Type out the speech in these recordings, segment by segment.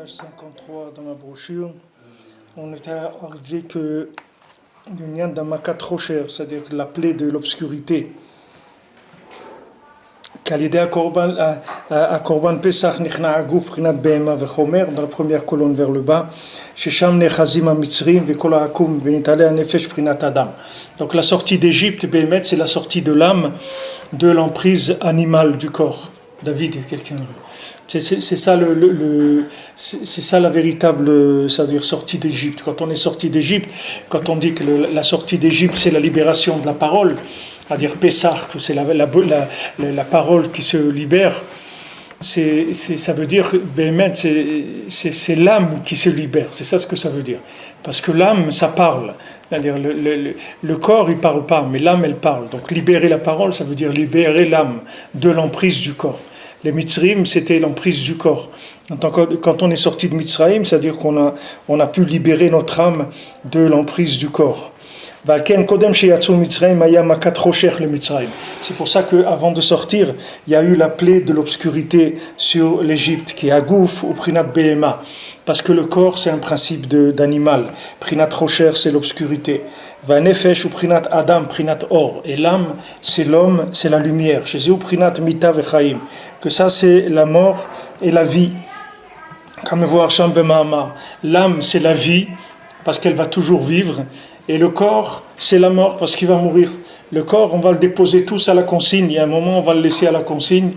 page 53 dans la brochure, on était arrivé que l'union d'un makat trop cher, c'est-à-dire la plaie de l'obscurité. Kalidé à Korban Pesach Nichna Agouf Prinat Behema Vechomer, dans la première colonne vers le bas, Shesham Nechazim Amitzrim Vekola Akum Venitale Nefesh Prinat Adam. Donc la sortie d'Égypte, Behemet, c'est la sortie de l'âme de l'emprise animale du corps. David, quelqu'un. C'est ça c'est ça la véritable, c'est-à-dire sortie d'Égypte. Quand on est sorti d'Égypte, quand on dit que la sortie d'Égypte c'est la libération de la parole, c'est-à-dire Pessah, que c'est la parole qui se libère, ça veut dire Béhémet, c'est l'âme qui se libère. C'est ça ce que ça veut dire. Parce que l'âme, ça parle. C'est-à-dire le corps, il parle pas, mais l'âme, elle parle. Donc libérer la parole, ça veut dire libérer l'âme de l'emprise du corps. Les Mitzrim, c'était l'emprise du corps. Quand on est sorti de Mitzrayim, c'est-à-dire qu'on a pu libérer notre âme de l'emprise du corps. C'est pour ça qu'avant de sortir, il y a eu la plaie de l'obscurité sur l'Égypte, qui est Agouf ou Prinat Behema. Parce que le corps, c'est un principe d'animal. Prinat Rocher, c'est l'obscurité. Vanefesh ou Prinat Adam, Prinat Or. Et l'âme, c'est l'homme, c'est la lumière. Chez eux, Prinat Mita Vechaim. Que ça, c'est la mort et la vie. Comme voir Sham Mahama. L'âme, c'est la vie, parce qu'elle va toujours vivre. Et le corps, c'est la mort, parce qu'il va mourir. Le corps, on va le déposer tous à la consigne. Il y a un moment, on va le laisser à la consigne.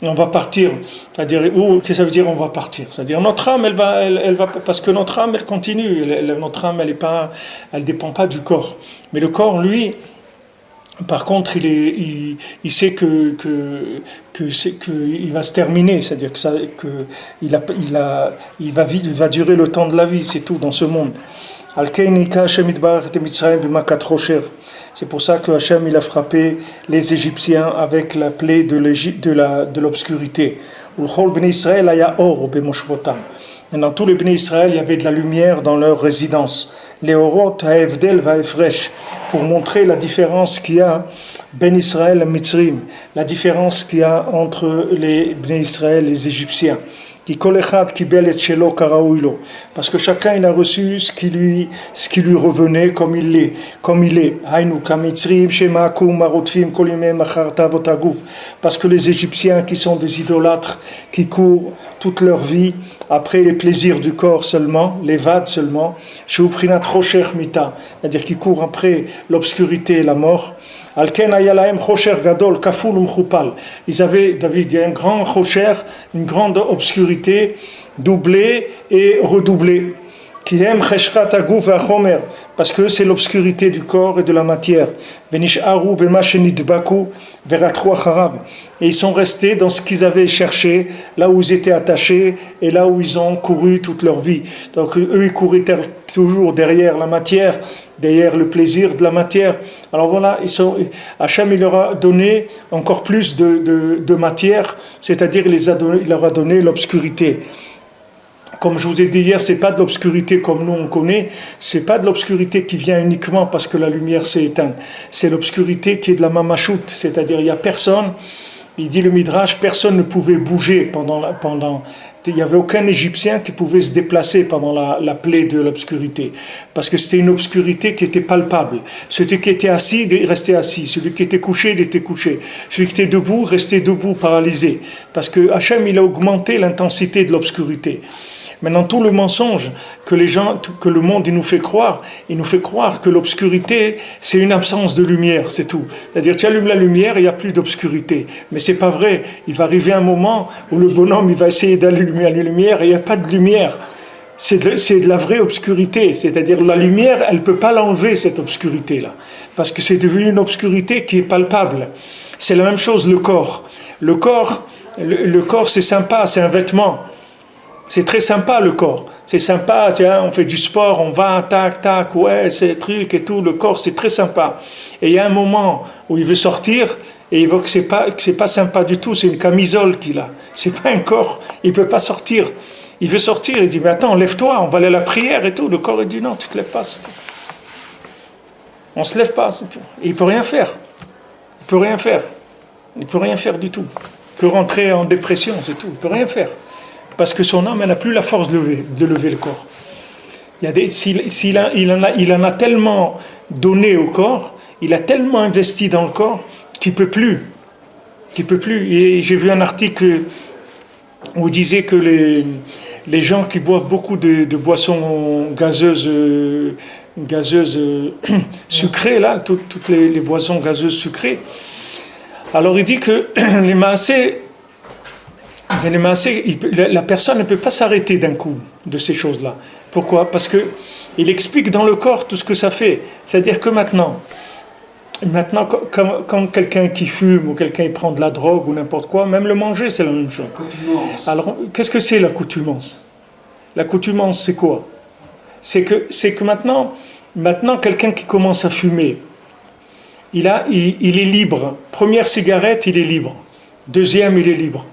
Et on va partir. C'est-à-dire, qu'est-ce que ça veut dire on va partir? C'est-à-dire notre âme, elle va parce que notre âme, elle continue. Notre âme, elle dépend pas du corps. Mais le corps, lui, par contre, il sait que il va se terminer. C'est-à-dire il va durer le temps de la vie, c'est tout dans ce monde. C'est pour ça que Hachem il a frappé les Égyptiens avec la plaie de l'obscurité. Et dans tous les Bnei Israël, il y avait de la lumière dans leur résidence. Les Orot ha'evdel va'efresh, pour montrer la différence qu'il y a Ben Israël et Mitzrim, la différence qu'il y a entre les Bnei Israël et les Égyptiens. Parce que chacun il a reçu ce qui lui revenait comme il est. Parce que les Égyptiens qui sont des idolâtres, qui courent toute leur vie après les plaisirs du corps seulement, les vades seulement, c'est-à-dire qui courent après l'obscurité et la mort. Ils avaient, David, il y a un grand rocher, une grande obscurité, doublée et redoublée. Parce que c'est l'obscurité du corps et de la matière. Et ils sont restés dans ce qu'ils avaient cherché, là où ils étaient attachés et là où ils ont couru toute leur vie. Donc eux, ils couraient toujours derrière la matière, derrière le plaisir de la matière. Alors voilà, Hachem il leur a donné encore plus de matière, c'est-à-dire il leur a donné l'obscurité. Comme je vous ai dit hier, c'est pas de l'obscurité comme nous on connaît, c'est pas de l'obscurité qui vient uniquement parce que la lumière s'est éteinte. C'est l'obscurité qui est de la mamachout, c'est-à-dire il y a personne, il dit le Midrash, personne ne pouvait bouger il n'y avait aucun Égyptien qui pouvait se déplacer pendant la plaie de l'obscurité. Parce que c'était une obscurité qui était palpable. Celui qui était assis, il restait assis. Celui qui était couché, il était couché. Celui qui était debout, restait debout, paralysé. Parce que Hachem, il a augmenté l'intensité de l'obscurité. Maintenant, tout le mensonge que le monde il nous fait croire que l'obscurité, c'est une absence de lumière, c'est tout. C'est-à-dire, tu allumes la lumière, il n'y a plus d'obscurité. Mais c'est pas vrai. Il va arriver un moment où le bonhomme, il va essayer d'allumer la lumière et il n'y a pas de lumière. C'est de la vraie obscurité. C'est-à-dire, la lumière, elle ne peut pas l'enlever, cette obscurité-là. Parce que c'est devenu une obscurité qui est palpable. C'est la même chose, le corps. Le corps, c'est sympa, c'est un vêtement. C'est très sympa le corps, c'est sympa, tiens, on fait du sport, on va, tac, tac, ouais, c'est truc et tout, le corps c'est très sympa. Et il y a un moment où il veut sortir et il voit que c'est pas sympa du tout, c'est une camisole qu'il a, c'est pas un corps, il peut pas sortir. Il veut sortir, il dit, mais attends, lève-toi, on va aller à la prière et tout. Le corps il dit, non, tu te lèves pas, c'est tout. On se lève pas, c'est tout. Et il peut rien faire, il peut rien faire du tout. Il peut rentrer en dépression, c'est tout, il peut rien faire. parce que son âme, elle n'a plus la force de lever le corps. Il en a tellement donné au corps, il a tellement investi dans le corps qu'il peut plus. Et j'ai vu un article où il disait que les gens qui boivent beaucoup de boissons gazeuses, sucrées, là, toutes les boissons gazeuses sucrées, alors il dit que les maasés, la personne ne peut pas s'arrêter d'un coup de ces choses-là. Pourquoi? Parce qu'il explique dans le corps tout ce que ça fait. C'est-à-dire que maintenant comme quelqu'un qui fume ou quelqu'un qui prend de la drogue ou n'importe quoi, même le manger, c'est la même chose. Alors, qu'est-ce que c'est l'accoutumance? L'accoutumance, c'est quoi? C'est que maintenant, quelqu'un qui commence à fumer, il est libre. Première cigarette, il est libre. Deuxième, il est libre.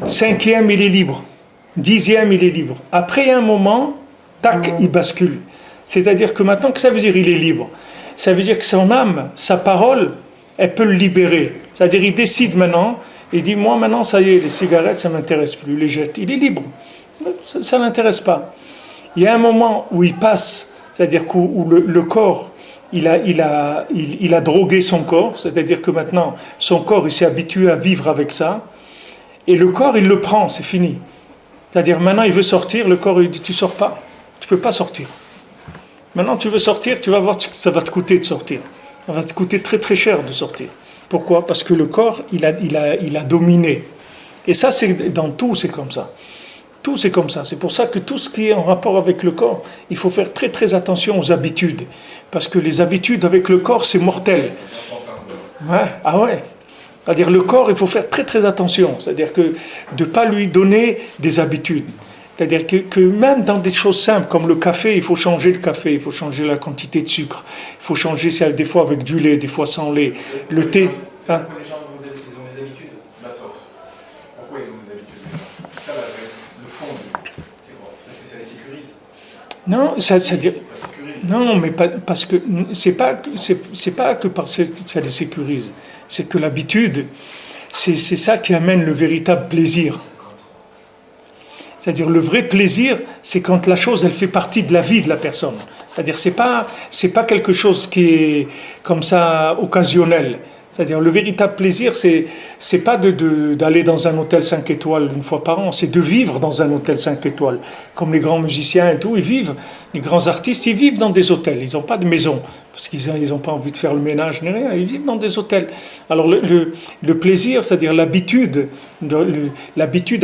Cinquième, il est libre. Dixième, il est libre. Après un moment, tac, il bascule. C'est-à-dire que maintenant, que ça veut dire il est libre? Ça veut dire que son âme, sa parole, elle peut le libérer. C'est-à-dire il décide maintenant, il dit, moi maintenant, ça y est, les cigarettes, ça ne m'intéresse plus, il les jette. Il est libre. Ça ne l'intéresse pas. Il y a un moment où il passe, c'est-à-dire où le corps, il a drogué son corps, c'est-à-dire que maintenant, son corps, il s'est habitué à vivre avec ça, et le corps, il le prend, c'est fini. C'est-à-dire maintenant, il veut sortir, le corps, il dit, tu ne sors pas, tu ne peux pas sortir. Maintenant, tu veux sortir, tu vas voir que ça va te coûter de sortir. Ça va te coûter très très cher de sortir. Pourquoi? Parce que le corps, il a dominé. Et ça, dans tout, c'est comme ça. Tout, c'est comme ça. C'est pour ça que tout ce qui est en rapport avec le corps, il faut faire très très attention aux habitudes. Parce que les habitudes avec le corps, c'est mortel. Ouais, ah ouais. C'est-à-dire le corps, il faut faire très très attention. C'est-à-dire que de ne pas lui donner des habitudes. C'est-à-dire que même dans des choses simples, comme le café, il faut changer le café, il faut changer la quantité de sucre, il faut changer des fois avec du lait, des fois sans lait. Le thé... Pourquoi les gens ont des habitudes? Pourquoi ils ont des habitudes? Ça, le fond, c'est quoi? Parce que ça les sécurise? Non, ça dire... Ça sécurise. Non, mais parce que c'est pas que parce que ça les sécurise. C'est que l'habitude, c'est ça qui amène le véritable plaisir. C'est-à-dire le vrai plaisir, c'est quand la chose, elle fait partie de la vie de la personne. C'est-à-dire c'est pas quelque chose qui est comme ça occasionnel. C'est-à-dire le véritable plaisir, c'est pas d'aller dans un hôtel 5 étoiles une fois par an, c'est de vivre dans un hôtel 5 étoiles. Comme les grands musiciens et tout, ils vivent, les grands artistes, ils vivent dans des hôtels, ils n'ont pas de maison, parce qu'ils n'ont pas envie de faire le ménage ni rien, ils vivent dans des hôtels. Alors le plaisir, c'est-à-dire l'habitude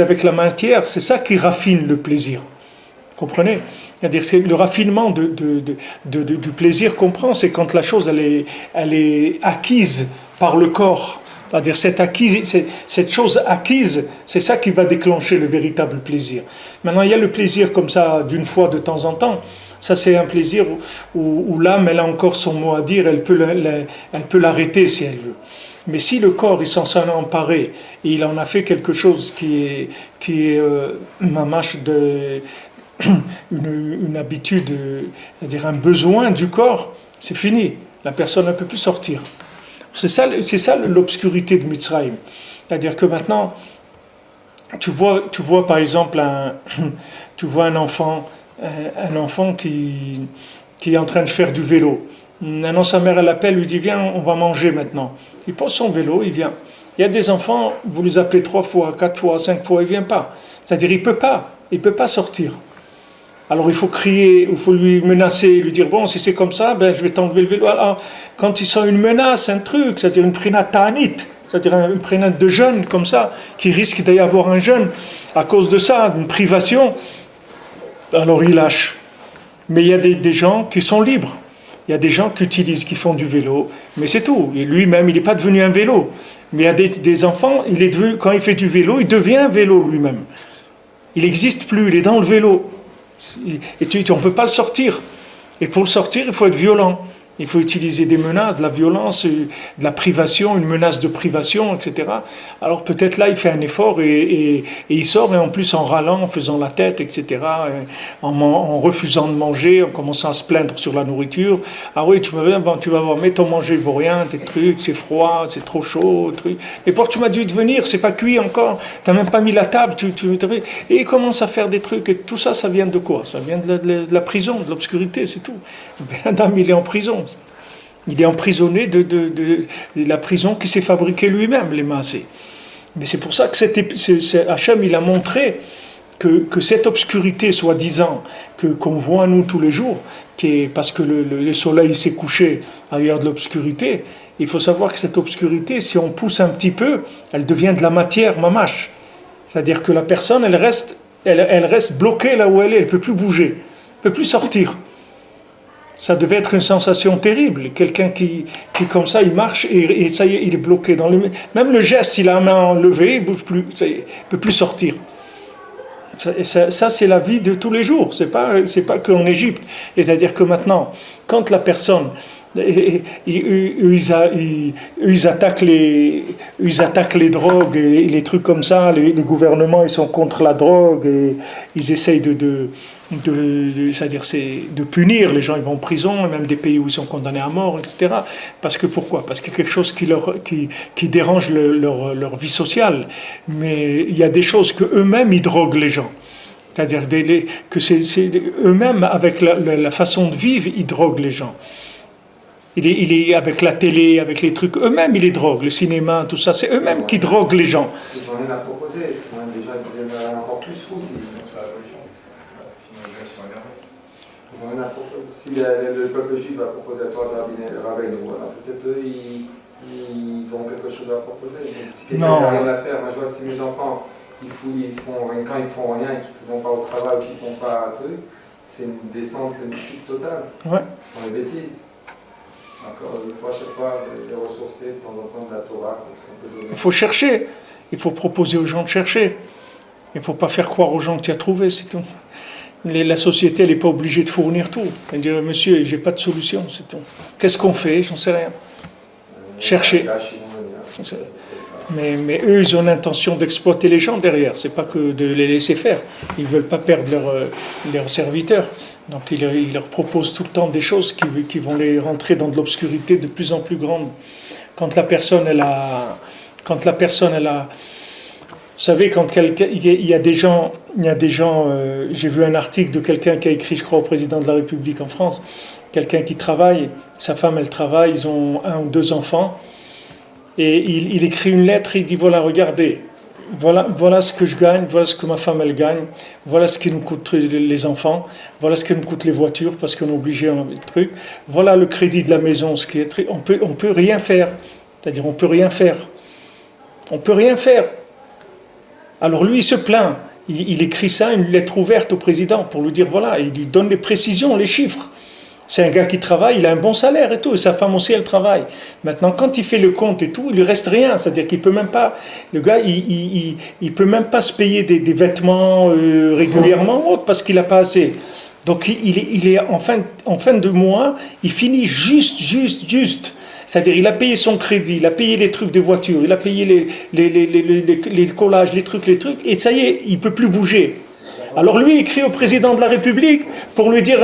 avec la matière, c'est ça qui raffine le plaisir. Vous comprenez? C'est-à-dire c'est le raffinement du plaisir qu'on prend, c'est quand la chose elle est acquise par le corps. C'est-à-dire cette chose acquise, c'est ça qui va déclencher le véritable plaisir. Maintenant, il y a le plaisir comme ça, d'une fois de temps en temps. Ça, c'est un plaisir où l'âme, elle a encore son mot à dire, elle peut l'arrêter si elle veut. Mais si le corps, il s'en est emparé, et il en a fait quelque chose qui est mamache une habitude, c'est-à-dire un besoin du corps, c'est fini. La personne ne peut plus sortir. C'est ça l'obscurité de Mitzrayim. C'est-à-dire que maintenant, tu vois par exemple tu vois un enfant qui est en train de faire du vélo. Maintenant, sa mère, elle l'appelle, lui dit, viens, on va manger maintenant. Il pose son vélo, il vient. Il y a des enfants, vous les appelez 3 fois, 4 fois, 5 fois, il ne vient pas. C'est-à-dire, il ne peut pas sortir. Alors il faut crier, il faut lui menacer, lui dire, bon, si c'est comme ça, ben, je vais t'enlever le vélo. Alors, quand ils sont une menace, un truc, c'est-à-dire une prénat ta'anit, c'est-à-dire une prénat de jeûne, comme ça, qui risque d'y avoir un jeûne, à cause de ça, une privation, alors il lâche. Mais il y a des gens qui sont libres. Il y a des gens qui font du vélo, mais c'est tout. Et lui-même, il n'est pas devenu un vélo. Mais il y a des enfants, quand il fait du vélo, il devient un vélo lui-même. Il n'existe plus, il est dans le vélo. Et on ne peut pas le sortir. Et pour le sortir, il faut être violent. Il faut utiliser des menaces, de la violence, de la privation, une menace de privation, etc. Alors peut-être là, il fait un effort et il sort, et en plus en râlant, en faisant la tête, etc., en refusant de manger, en commençant à se plaindre sur la nourriture. Ah oui, tu vas voir, mais ton manger ne vaut rien, tes trucs, c'est froid, c'est trop chaud, truc. Mais pourquoi tu m'as dû te venir, c'est pas cuit encore, tu n'as même pas mis la table, et il commence à faire des trucs, et tout ça, ça vient de quoi? Ça vient de la prison, de l'obscurité, c'est tout. Ben Adam, il est en prison. Il est emprisonné de la prison qui s'est fabriquée lui-même, les maasés. Mais c'est pour ça que Hachem, il a montré que cette obscurité, soi-disant, qu'on voit nous tous les jours, parce que le soleil s'est couché ailleurs de l'obscurité, il faut savoir que cette obscurité, si on pousse un petit peu, elle devient de la matière mamache. C'est-à-dire que la personne, elle reste bloquée là où elle est, elle ne peut plus bouger, elle ne peut plus sortir. Ça devait être une sensation terrible. Quelqu'un qui comme ça, il marche et ça y est, il est bloqué. Même le geste, il a la main enlevée, il ne bouge plus, ça y est, il ne peut plus sortir. Ça, c'est la vie de tous les jours, c'est pas qu'en Égypte. C'est-à-dire que maintenant, quand la personne, ils attaquent les drogues et les trucs comme ça, les gouvernements, ils sont contre la drogue et ils essayent de punir les gens, ils vont en prison, même des pays où ils sont condamnés à mort, etc. Parce que pourquoi? Parce qu'il y a quelque chose qui dérange leur vie sociale. Mais il y a des choses qu'eux-mêmes, ils droguent les gens. C'est-à-dire que c'est eux-mêmes, avec la façon de vivre, ils droguent les gens. Il est avec la télé, avec les trucs, eux-mêmes, ils les droguent. Le cinéma, tout ça, c'est eux-mêmes qui droguent les gens. Ils n'ont rien à proposer, c'est déjà encore plus fou. Ils ont rien à proposer. Si le peuple juif va proposer à toi de Rabbeinu, voilà, peut-être eux, ils ont quelque chose à proposer. Mais si quelqu'un n'a rien à faire, moi je vois si mes enfants, quand ils font rien, qu'ils ne vont pas au travail, qu'ils ne font pas un truc, c'est une descente, une chute totale. Ouais. Dans les bêtises. Encore, il faut à chaque fois les ressourcer de temps en temps de la Torah. Il faut chercher. Il faut proposer aux gens de chercher. Il ne faut pas faire croire aux gens que tu as trouvé, c'est tout. La société, elle n'est pas obligée de fournir tout. Elle dit, monsieur, je n'ai pas de solution, c'est tout. Qu'est-ce qu'on fait? J'en sais rien. Chercher. Mais eux, ils ont l'intention d'exploiter les gens derrière. C'est pas que de les laisser faire. Ils ne veulent pas perdre leurs serviteurs. Donc ils leur proposent tout le temps des choses qui vont les rentrer dans de l'obscurité de plus en plus grande. Quand la personne, elle a... Vous savez, il y a des gens, j'ai vu un article de quelqu'un qui a écrit, je crois, au président de la République en France, quelqu'un qui travaille, sa femme, elle travaille, ils ont 1 ou 2 enfants, et il écrit une lettre, il dit, voilà, regardez, voilà ce que je gagne, voilà ce que ma femme, elle gagne, voilà ce qui nous coûte les enfants, voilà ce qui nous coûte les voitures, parce qu'on est obligé à un truc, voilà le crédit de la maison, ce qui est on peut rien faire, c'est-à-dire on peut rien faire. Alors lui, il se plaint. Il écrit ça, une lettre ouverte au président pour lui dire, voilà, il lui donne les précisions, les chiffres. C'est un gars qui travaille, il a un bon salaire et tout, et sa femme aussi, elle travaille. Maintenant, quand il fait le compte et tout, il lui reste rien. C'est-à-dire qu'il peut même pas, le gars, il peut même pas se payer des vêtements régulièrement parce qu'il n'a pas assez. Donc il est en fin de mois, il finit juste. C'est-à-dire, il a payé son crédit, il a payé les trucs de voiture, il a payé les collages, les trucs, et ça y est, il ne peut plus bouger. Alors lui, il écrit au président de la République pour lui dire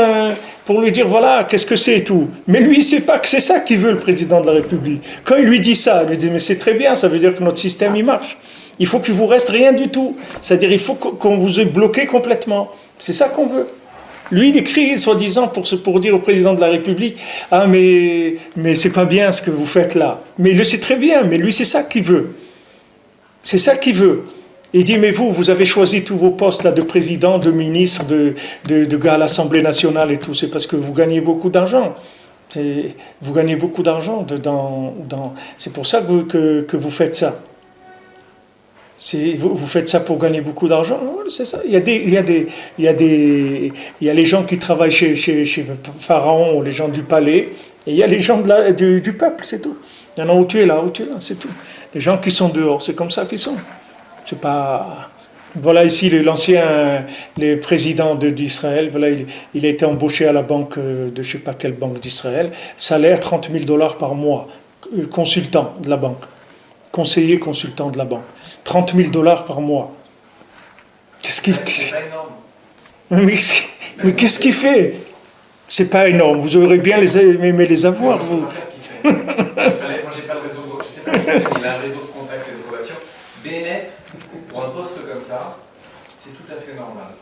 voilà, qu'est-ce que c'est et tout. Mais lui, il ne sait pas que c'est ça qu'il veut, le président de la République. Quand il lui dit ça, il lui dit, mais c'est très bien, ça veut dire que notre système, il marche. Il faut qu'il ne vous reste rien du tout. C'est-à-dire, il faut qu'on vous ait bloqué complètement. C'est ça qu'on veut. Lui, il écrit, soi-disant, pour dire au président de la République, « Ah, mais c'est pas bien ce que vous faites là. » Mais il le sait très bien, mais lui, c'est ça qu'il veut. C'est ça qu'il veut. Il dit, mais vous avez choisi tous vos postes là, de président, de ministre, de gars à l'Assemblée nationale et tout. C'est parce que vous gagnez beaucoup d'argent. Vous gagnez beaucoup d'argent. C'est pour ça que vous faites ça. Vous faites ça pour gagner beaucoup d'argent, c'est ça. Il y a les gens qui travaillent chez Pharaon, les gens du palais, et il y a les gens du peuple, c'est tout. Il y en a où tu es là, c'est tout. Les gens qui sont dehors, c'est comme ça qu'ils sont. C'est pas Voilà ici l'ancien le président d'Israël, voilà, il a été embauché à la banque de je ne sais pas quelle banque d'Israël, salaire $30,000 par mois, consultant de la banque, conseiller consultant de la banque, $30,000 par mois. C'est pas énorme. Mais qu'est-ce qu'il fait? C'est pas énorme, vous aurez bien aimé les avoir, vous. Moi, j'ai pas le réseau, je sais pas, il a un réseau de contacts et de relations. Bennett, pour un poste comme ça, c'est tout à fait normal.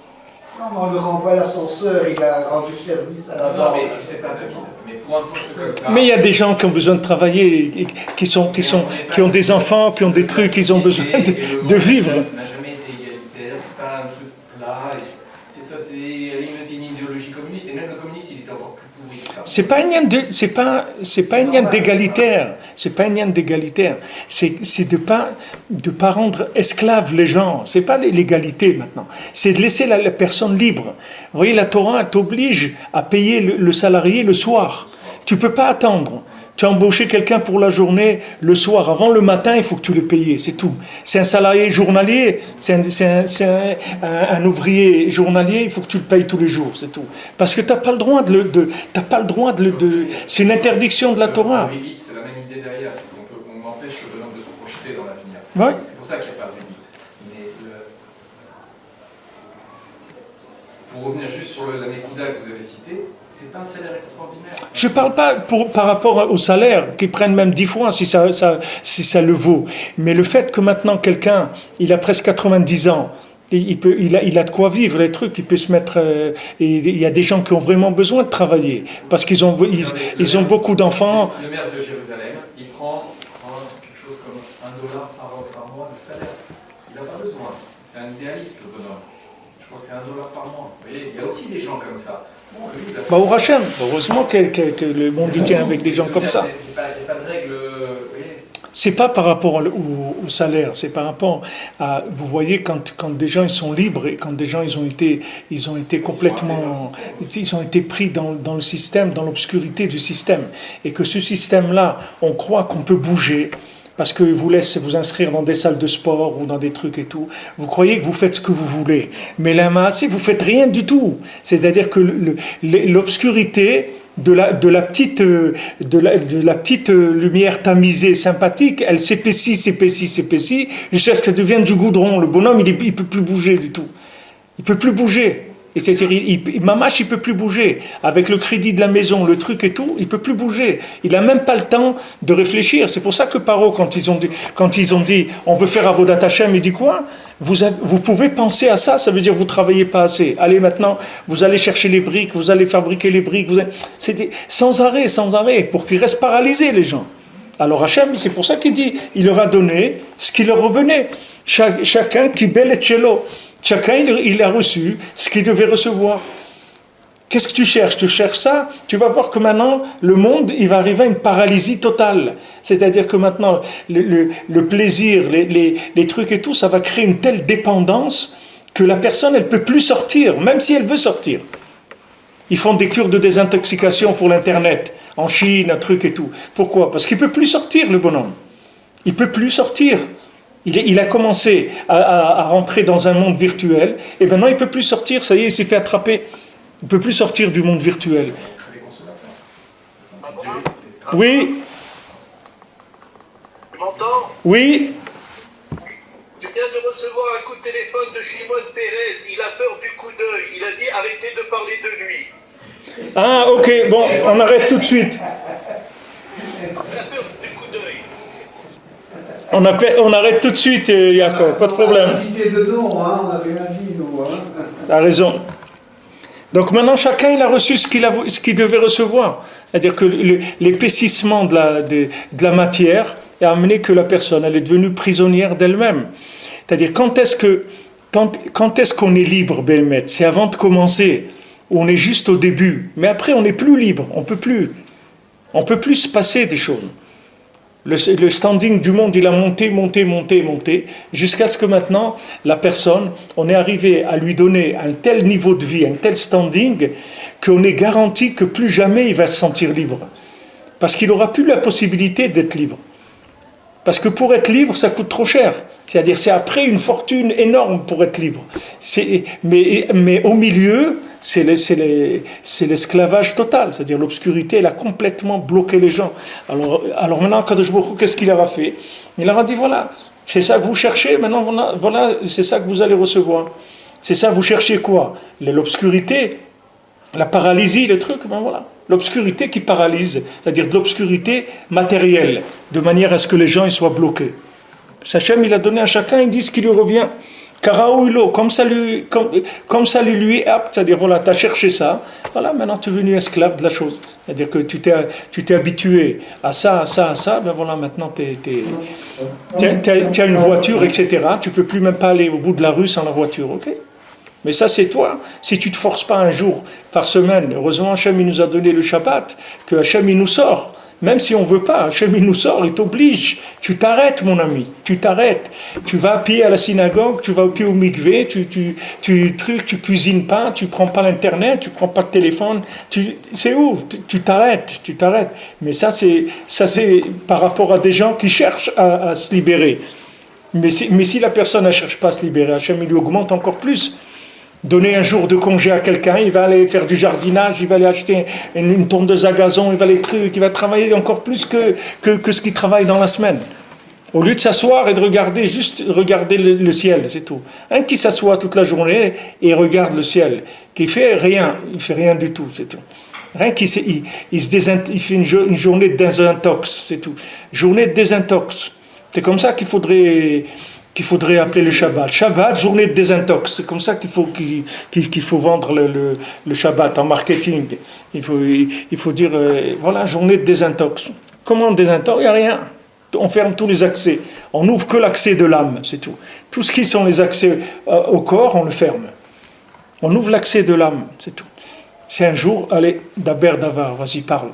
Non, mais on le renvoie à l'ascenseur, il a rendu service à la Non, banque. mais tu sais pas, David, mais pour un poste comme ça... Mais il y a des gens qui ont besoin de travailler, qui ont des enfants, qui ont des trucs, ils ont besoin de vivre. Ça n'a jamais été égalitaire, c'est pas un truc plat, ça c'est une idéologie communiste, et même le communiste il était encore plus pourri que ça. C'est pas une lien d'égalitaire, c'est pas une lien d'égalitaire, c'est de pas rendre esclaves les gens, c'est pas l'égalité maintenant, c'est de laisser la personne libre. Vous voyez, la Torah t'oblige à payer le salarié le soir, tu peux pas attendre. Tu as embauché quelqu'un pour la journée, le soir, avant le matin, il faut que tu le payes, c'est tout. C'est un salarié journalier, c'est un ouvrier journalier, il faut que tu le payes tous les jours, c'est tout. Parce que tu n'as pas le droit c'est une interdiction de la Torah. C'est la même idée derrière, c'est qu'on empêche le bonhomme de se projeter dans l'avenir. Ouais. C'est pour ça qu'il n'y a pas de limite. Mais pour revenir juste sur la Nekuda que vous avez citée, c'est pas un salaire extraordinaire. Je ne parle pas par rapport au salaire, qu'ils prennent même 10 fois si ça le vaut. Mais le fait que maintenant quelqu'un, il a presque 90 ans, il a de quoi vivre, les trucs, il peut se mettre... il y a des gens qui ont vraiment besoin de travailler, parce qu'ils ont beaucoup d'enfants. Le maire de Jérusalem, il prend quelque chose comme $1 par mois de salaire. Il n'a pas besoin. C'est un idéaliste, le bonhomme. Je crois que c'est $1 par mois. Vous voyez, il y a aussi des gens comme ça. Bah, au Hachem, heureusement que le monde y tient avec des gens comme ça. Il n'y a pas de règle. C'est pas par rapport au salaire, c'est par rapport à, vous voyez, quand des gens ils sont libres et quand des gens ils ont été complètement, ils ont été pris dans le système, dans l'obscurité du système, et que ce système-là, on croit qu'on peut bouger. Parce qu'ils vous laissent vous inscrire dans des salles de sport ou dans des trucs et tout. Vous croyez que vous faites ce que vous voulez. Mais la masse, vous faites rien du tout. C'est-à-dire que l'obscurité de la petite lumière tamisée, sympathique, elle s'épaissit, jusqu'à ce que ça devienne du goudron. Le bonhomme, il peut plus bouger du tout. Il peut plus bouger. Et c'est-à-dire, Mamache, il peut plus bouger. Avec le crédit de la maison, le truc et tout, il peut plus bouger. Il a même pas le temps de réfléchir. C'est pour ça que Paro, quand ils ont dit, on veut faire Avodat Hashem, il dit quoi? Vous pouvez penser à ça, ça veut dire vous travaillez pas assez. Allez maintenant, vous allez chercher les briques, vous allez fabriquer les briques. C'était sans arrêt, pour qu'ils restent paralysés les gens. Alors Hashem, c'est pour ça qu'il dit, il leur a donné ce qui leur revenait. Chacun qui bel et cello. Chacun, il a reçu ce qu'il devait recevoir. Qu'est-ce que tu cherches? Tu cherches ça? Tu vas voir que maintenant, le monde, il va arriver à une paralysie totale. C'est-à-dire que maintenant, le plaisir, les trucs et tout, ça va créer une telle dépendance que la personne, elle ne peut plus sortir, même si elle veut sortir. Ils font des cures de désintoxication pour l'Internet, en Chine, un truc et tout. Pourquoi? Parce qu'il ne peut plus sortir, le bonhomme. Il ne peut plus sortir. Il a commencé à rentrer dans un monde virtuel, et maintenant il ne peut plus sortir, ça y est, il s'est fait attraper. Il ne peut plus sortir du monde virtuel. Oui. Tu m'entends? Oui. Je viens de recevoir un coup de téléphone de Shimon Peres, il a peur du coup d'œil, il a dit arrêtez de parler de lui. Ah ok, bon, on arrête tout de suite. Il a peur du coup d'œil. On arrête tout de suite, Yaakov, pas de problème. On n'a rien dit, nous. T'as raison. Donc maintenant, chacun il a reçu ce qu'il devait recevoir. C'est-à-dire que l'épaississement de la matière a amené que la personne, elle est devenue prisonnière d'elle-même. C'est-à-dire, quand est-ce qu'on est libre, Béhémet? C'est avant de commencer, où on est juste au début. Mais après, on n'est plus libre, on peut plus. On peut plus se passer des choses. Le standing du monde, il a monté, jusqu'à ce que maintenant, la personne, on est arrivé à lui donner un tel niveau de vie, un tel standing, qu'on est garanti que plus jamais il va se sentir libre. Parce qu'il n'aura plus la possibilité d'être libre. Parce que pour être libre, ça coûte trop cher. C'est-à-dire, c'est après une fortune énorme pour être libre. Mais au milieu, c'est l'esclavage total. C'est-à-dire, l'obscurité, elle a complètement bloqué les gens. Alors maintenant, Kadosh Baruch Hu, qu'est-ce qu'il leur a fait? Il leur a dit, voilà, c'est ça que vous cherchez, maintenant, voilà, c'est ça que vous allez recevoir. C'est ça, vous cherchez quoi? L'obscurité, la paralysie, le truc, ben voilà. L'obscurité qui paralyse, c'est-à-dire de l'obscurité matérielle, de manière à ce que les gens ils soient bloqués. Hachem, il a donné à chacun, il dit ce qui lui revient. Karaouilo, comme ça lui est apte, c'est-à-dire voilà, tu as cherché ça, voilà, maintenant tu es devenu esclave de la chose. C'est-à-dire que tu t'es habitué à ça, ben voilà, maintenant tu as une voiture, etc. Tu ne peux plus même pas aller au bout de la rue sans la voiture, ok? Mais ça, c'est toi. Si tu ne te forces pas un jour par semaine, heureusement, Hachem, il nous a donné le Shabbat, que Hachem, il nous sort. Même si on ne veut pas, Hachem, il nous sort, il t'oblige. Tu t'arrêtes, mon ami, tu t'arrêtes. Tu vas à pied à la synagogue, tu vas à pied au mikvé, tu cuisines pas, tu ne prends pas l'internet, tu ne prends pas le téléphone. C'est ouf, tu t'arrêtes. Mais ça, c'est par rapport à des gens qui cherchent à se libérer. Mais si la personne ne cherche pas à se libérer, Hachem, il lui augmente encore plus. Donner un jour de congé à quelqu'un, il va aller faire du jardinage, il va aller acheter une tondeuse à gazon, il va aller trucs, il va travailler encore plus que ce qu'il travaille dans la semaine. Au lieu de s'asseoir et de juste regarder le ciel, c'est tout. Un qui s'assoit toute la journée et regarde le ciel, qui fait rien, il fait rien du tout, c'est tout. Rien il fait une journée de désintox, c'est tout. Journée de désintox. C'est comme ça qu'il faudrait appeler le Shabbat. Shabbat, journée de désintox. C'est comme ça qu'il faut vendre le Shabbat en marketing. Il faut dire, voilà, journée de désintox. Comment on désintox? Il n'y a rien. On ferme tous les accès. On n'ouvre que l'accès de l'âme, c'est tout. Tout ce qui sont les accès au corps, on le ferme. On ouvre l'accès de l'âme, c'est tout. C'est un jour, allez, d'Aber Davar, vas-y, parle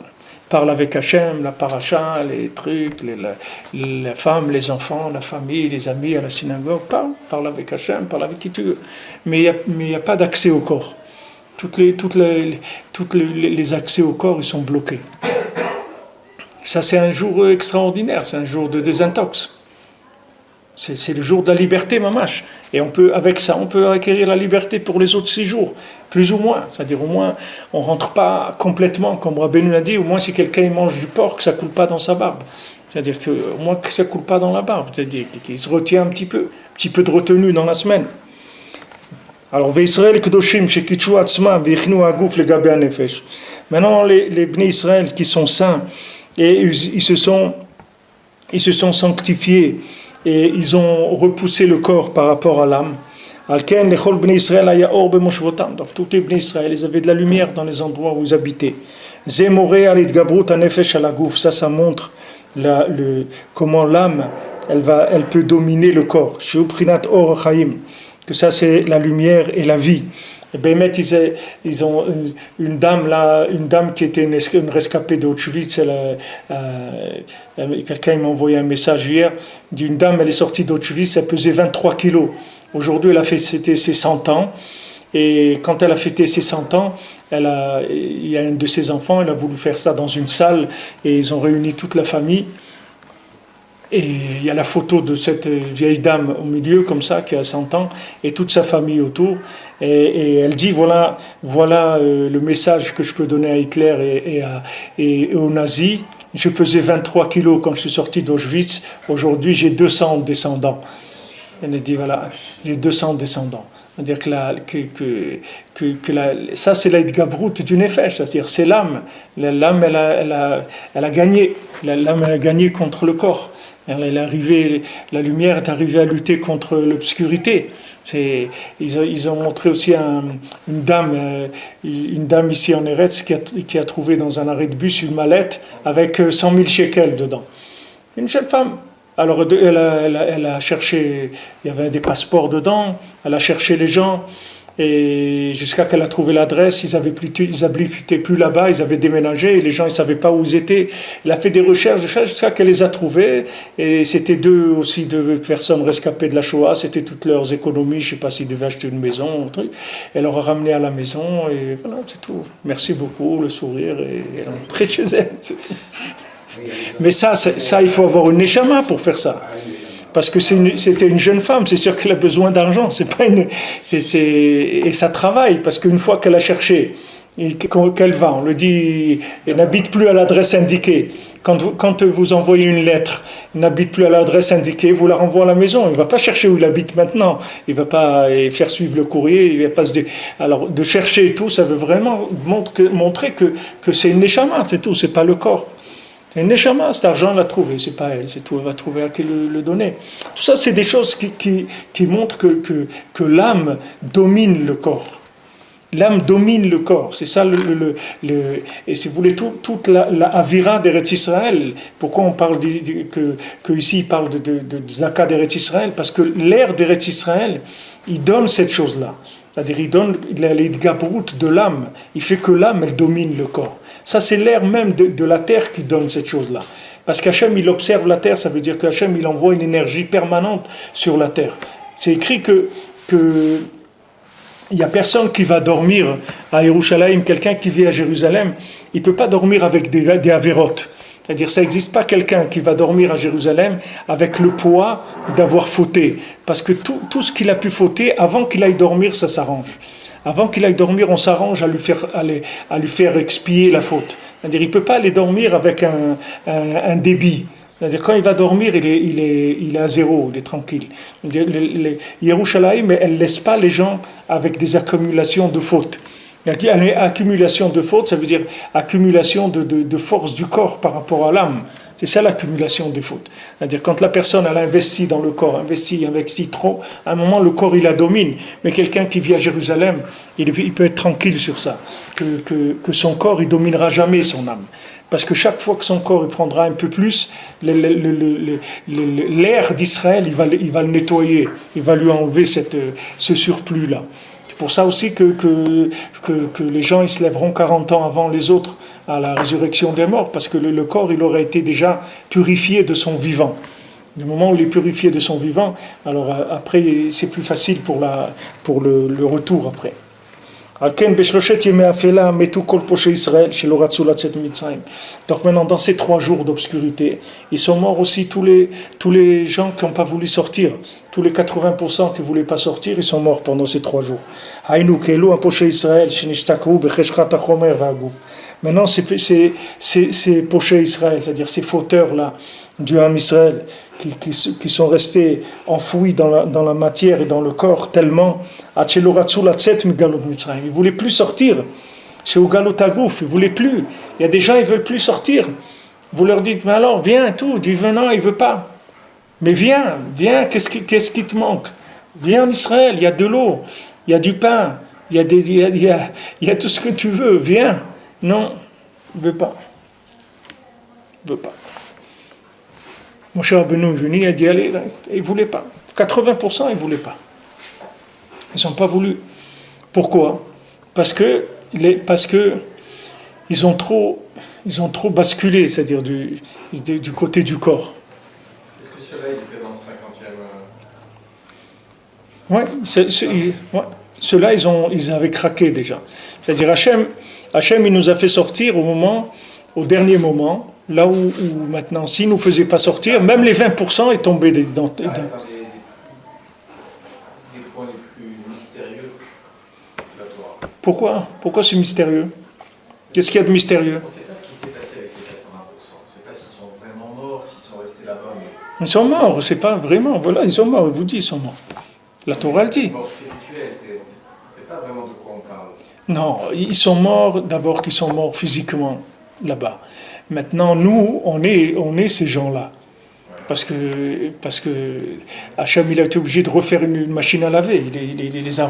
avec Hachem, la paracha, les trucs, les femmes, les enfants, la famille, les amis à la synagogue, parle avec Hachem, parle avec qui tu veux. Mais il n'y a pas d'accès au corps. Tous les accès au corps, ils sont bloqués. Ça, c'est un jour extraordinaire, c'est un jour de désintox. C'est le jour de la liberté, mamash. Et avec ça, on peut acquérir la liberté pour les autres 6 jours, plus ou moins. C'est-à-dire, au moins, on ne rentre pas complètement, comme Rabbeinu l'a dit, au moins si quelqu'un mange du porc, ça ne coule pas dans sa barbe. C'est-à-dire au moins que ça ne coule pas dans la barbe. C'est-à-dire qu'il se retient un petit peu de retenue dans la semaine. Alors, Ve'Israël Kedoshim, Shekichu Atzma, Ve'Ichnu Aguf, le Gabe Anefesh. Maintenant, les Bnei Israël qui sont saints, et ils se sont sanctifiés, et ils ont repoussé le corps par rapport à l'âme. Donc tous les Bnei Israël, ils avaient de la lumière dans les endroits où ils habitaient. Ça montre comment l'âme, elle peut dominer le corps. Que ça c'est la lumière et la vie. Et Bémet, ils ont une dame qui était une rescapée d'Auschwitz. Quelqu'un m'a envoyé un message hier. D'une dame, elle est sortie d'Auschwitz, elle pesait 23 kilos. Aujourd'hui, elle a fêté ses 100 ans. Et quand elle a fêté ses 100 ans, il y a un de ses enfants, il a voulu faire ça dans une salle. Et ils ont réuni toute la famille. Et il y a la photo de cette vieille dame au milieu, comme ça, qui a 100 ans, et toute sa famille autour. Et elle dit, voilà le message que je peux donner à Hitler et aux nazis. Je pesais 23 kilos quand je suis sorti d'Auschwitz. Aujourd'hui, j'ai 200 descendants. Elle a dit, voilà, j'ai 200 descendants. C'est-à-dire ça, c'est l'Aïd-Gabrout du Nefesh, c'est-à-dire c'est l'âme. L'âme, elle a gagné. L'âme, elle a gagné contre le corps. La lumière est arrivée à lutter contre l'obscurité. Ils ont montré aussi une dame ici en Eretz qui a trouvé dans un arrêt de bus une mallette avec 100 000 shekels dedans. Une jeune femme. Alors elle a cherché, il y avait des passeports dedans, elle a cherché les gens, et jusqu'à qu'elle a trouvé l'adresse, ils n'habitaient plus là-bas, ils avaient déménagé, et les gens ne savaient pas où ils étaient. Elle a fait des recherches jusqu'à qu'elle les a trouvés, et c'était deux personnes rescapées de la Shoah, c'était toutes leurs économies, je ne sais pas s'ils devaient acheter une maison, un truc. Elle leur a ramené à la maison, et voilà, c'est tout. Merci beaucoup, le sourire, et elle est rentrée chez elle. Mais ça, il faut avoir une neshama pour faire ça. Parce que c'était une jeune femme, c'est sûr qu'elle a besoin d'argent. C'est pas et ça travaille, parce qu'une fois qu'elle a cherché, et qu'elle va, on le dit, elle n'habite plus à l'adresse indiquée. Quand vous envoyez une lettre, elle n'habite plus à l'adresse indiquée, vous la renvoie à la maison. Il ne va pas chercher où il habite maintenant. Il ne va pas faire suivre le courrier. Il va pas Alors, de chercher et tout, ça veut vraiment montrer que c'est une neshama, c'est tout, c'est pas le corps. C'est une neshama, cet argent, elle l'a trouvé, c'est pas elle, c'est tout, elle va trouver à qui le donner. Tout ça, c'est des choses qui montrent que l'âme domine le corps. L'âme domine le corps, c'est ça et si vous voulez toute la avira d'Eretz Israël. Pourquoi on parle que ici il parle de Zaka d'Eretz Israël? Parce que l'air d'Eretz Israël, il donne cette chose-là. C'est-à-dire il donne l'idgabrut de l'âme, il fait que l'âme elle domine le corps. Ça c'est l'air même de la terre qui donne cette chose-là. Parce qu'Hachem il observe la terre, ça veut dire qu'Hachem il envoie une énergie permanente sur la terre. C'est écrit que il n'y a personne qui va dormir à Yerushalayim, quelqu'un qui vit à Jérusalem, il ne peut pas dormir avec des avérotes. C'est-à-dire, ça n'existe pas quelqu'un qui va dormir à Jérusalem avec le poids d'avoir fauté. Parce que tout ce qu'il a pu fauter, avant qu'il aille dormir, ça s'arrange. Avant qu'il aille dormir, on s'arrange à lui faire expier la faute. C'est-à-dire, il ne peut pas aller dormir avec un débit. C'est-à-dire, quand il va dormir, il est à zéro, il est tranquille. Yerushalayim, elle ne laisse pas les gens avec des accumulations de fautes. Accumulation de fautes, ça veut dire accumulation de force du corps par rapport à l'âme. C'est ça l'accumulation des fautes. C'est-à-dire, quand la personne elle investit dans le corps, investit trop, à un moment, le corps, il la domine. Mais quelqu'un qui vit à Jérusalem, il peut être tranquille sur ça. Que son corps, il dominera jamais son âme. Parce que chaque fois que son corps il prendra un peu plus, l'air d'Israël, il va le nettoyer, il va lui enlever ce surplus-là. C'est pour ça aussi que les gens ils se lèveront 40 ans avant les autres à la résurrection des morts, parce que le corps il aurait été déjà purifié de son vivant. Du moment où il est purifié de son vivant, alors après c'est plus facile pour le retour après. Donc maintenant, dans ces 3 jours d'obscurité, ils sont morts aussi tous les gens qui n'ont pas voulu sortir. Tous les 80% qui ne voulaient pas sortir, ils sont morts pendant ces 3 jours. Maintenant, ces pochés Israël, c'est-à-dire ces fauteurs-là du Ham Israël, qui sont restés enfouis dans la matière et dans le corps tellement, ils ne voulaient plus sortir. Chez Ugalut Agouf, ils ne voulaient plus. Il y a des gens, ils ne veulent plus sortir. Vous leur dites, mais alors, viens, tout. Du venant, il ne veut pas. Mais viens, qu'est-ce qui te manque? Viens en Israël, il y a de l'eau, il y a du pain, il y a tout ce que tu veux, viens. Non, il ne veut pas. Il ne veut pas. Mon cher Benoît Veni a dit allez, ils ne voulaient pas. 80% ils ne voulaient pas. Ils n'ont pas voulu. Pourquoi? Parce que ils ont trop basculé, c'est-à-dire du côté du corps. Est-ce que ceux-là, ils étaient dans le 50e Ouais, ceux-là, ils avaient craqué déjà. C'est-à-dire Hachem, il nous a fait sortir au dernier moment, là où maintenant, s'il ne nous faisait pas sortir, même les 20% est tombé dans... Ça reste un des points les plus mystérieux de la Torah. Pourquoi c'est mystérieux? Qu'est-ce qu'il y a de mystérieux? On ne sait pas ce qui s'est passé avec ces 80%. On ne sait pas s'ils sont vraiment morts, s'ils sont restés là-bas. Mais... Ils sont morts, c'est pas vraiment. Voilà, ils sont morts, il vous dit, ils sont morts. La Torah le dit. Mort spirituelle, c'est pas vraiment de quoi on parle. Non, ils sont morts, d'abord qu'ils sont morts physiquement, là-bas. Maintenant, nous, on est ces gens-là. Parce que Hachem, il a été obligé de refaire une machine à laver. Il nous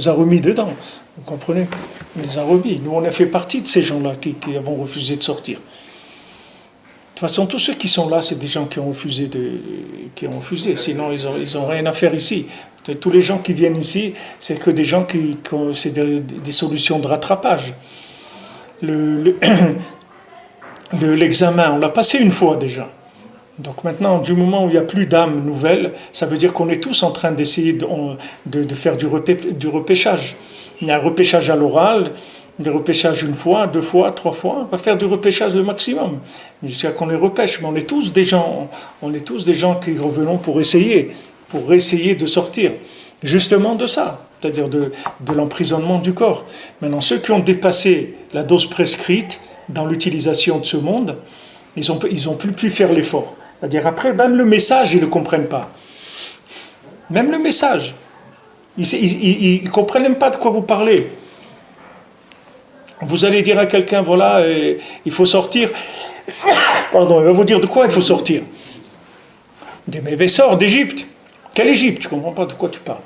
a remis dedans. Vous comprenez? Il les a remis. Nous, on a fait partie de ces gens-là qui avons refusé de sortir. De toute façon, tous ceux qui sont là, c'est des gens qui ont refusé. Sinon, ils ont rien à faire ici. Tous les gens qui viennent ici, c'est que des gens c'est des solutions de rattrapage. L'examen, on l'a passé une fois déjà. Donc maintenant, du moment où il n'y a plus d'âme nouvelle, ça veut dire qu'on est tous en train d'essayer de faire du repêchage. Il y a un repêchage à l'oral, Des repêchages une fois, 2 fois, 3 fois, on va faire du repêchage le maximum, jusqu'à qu'on les repêche. Mais on est tous des gens qui revenons pour essayer de sortir, justement de ça, c'est-à-dire de l'emprisonnement du corps. Maintenant, ceux qui ont dépassé la dose prescrite dans l'utilisation de ce monde, ils ont pu faire l'effort. C'est-à-dire après, même le message, ils ne le comprennent pas. Même le message. Ils ne comprennent même pas de quoi vous parlez. Vous allez dire à quelqu'un, voilà, il faut sortir. Pardon, il va vous dire de quoi il faut sortir. Mais sors d'Égypte. Quelle Égypte? Je ne comprends pas de quoi tu parles.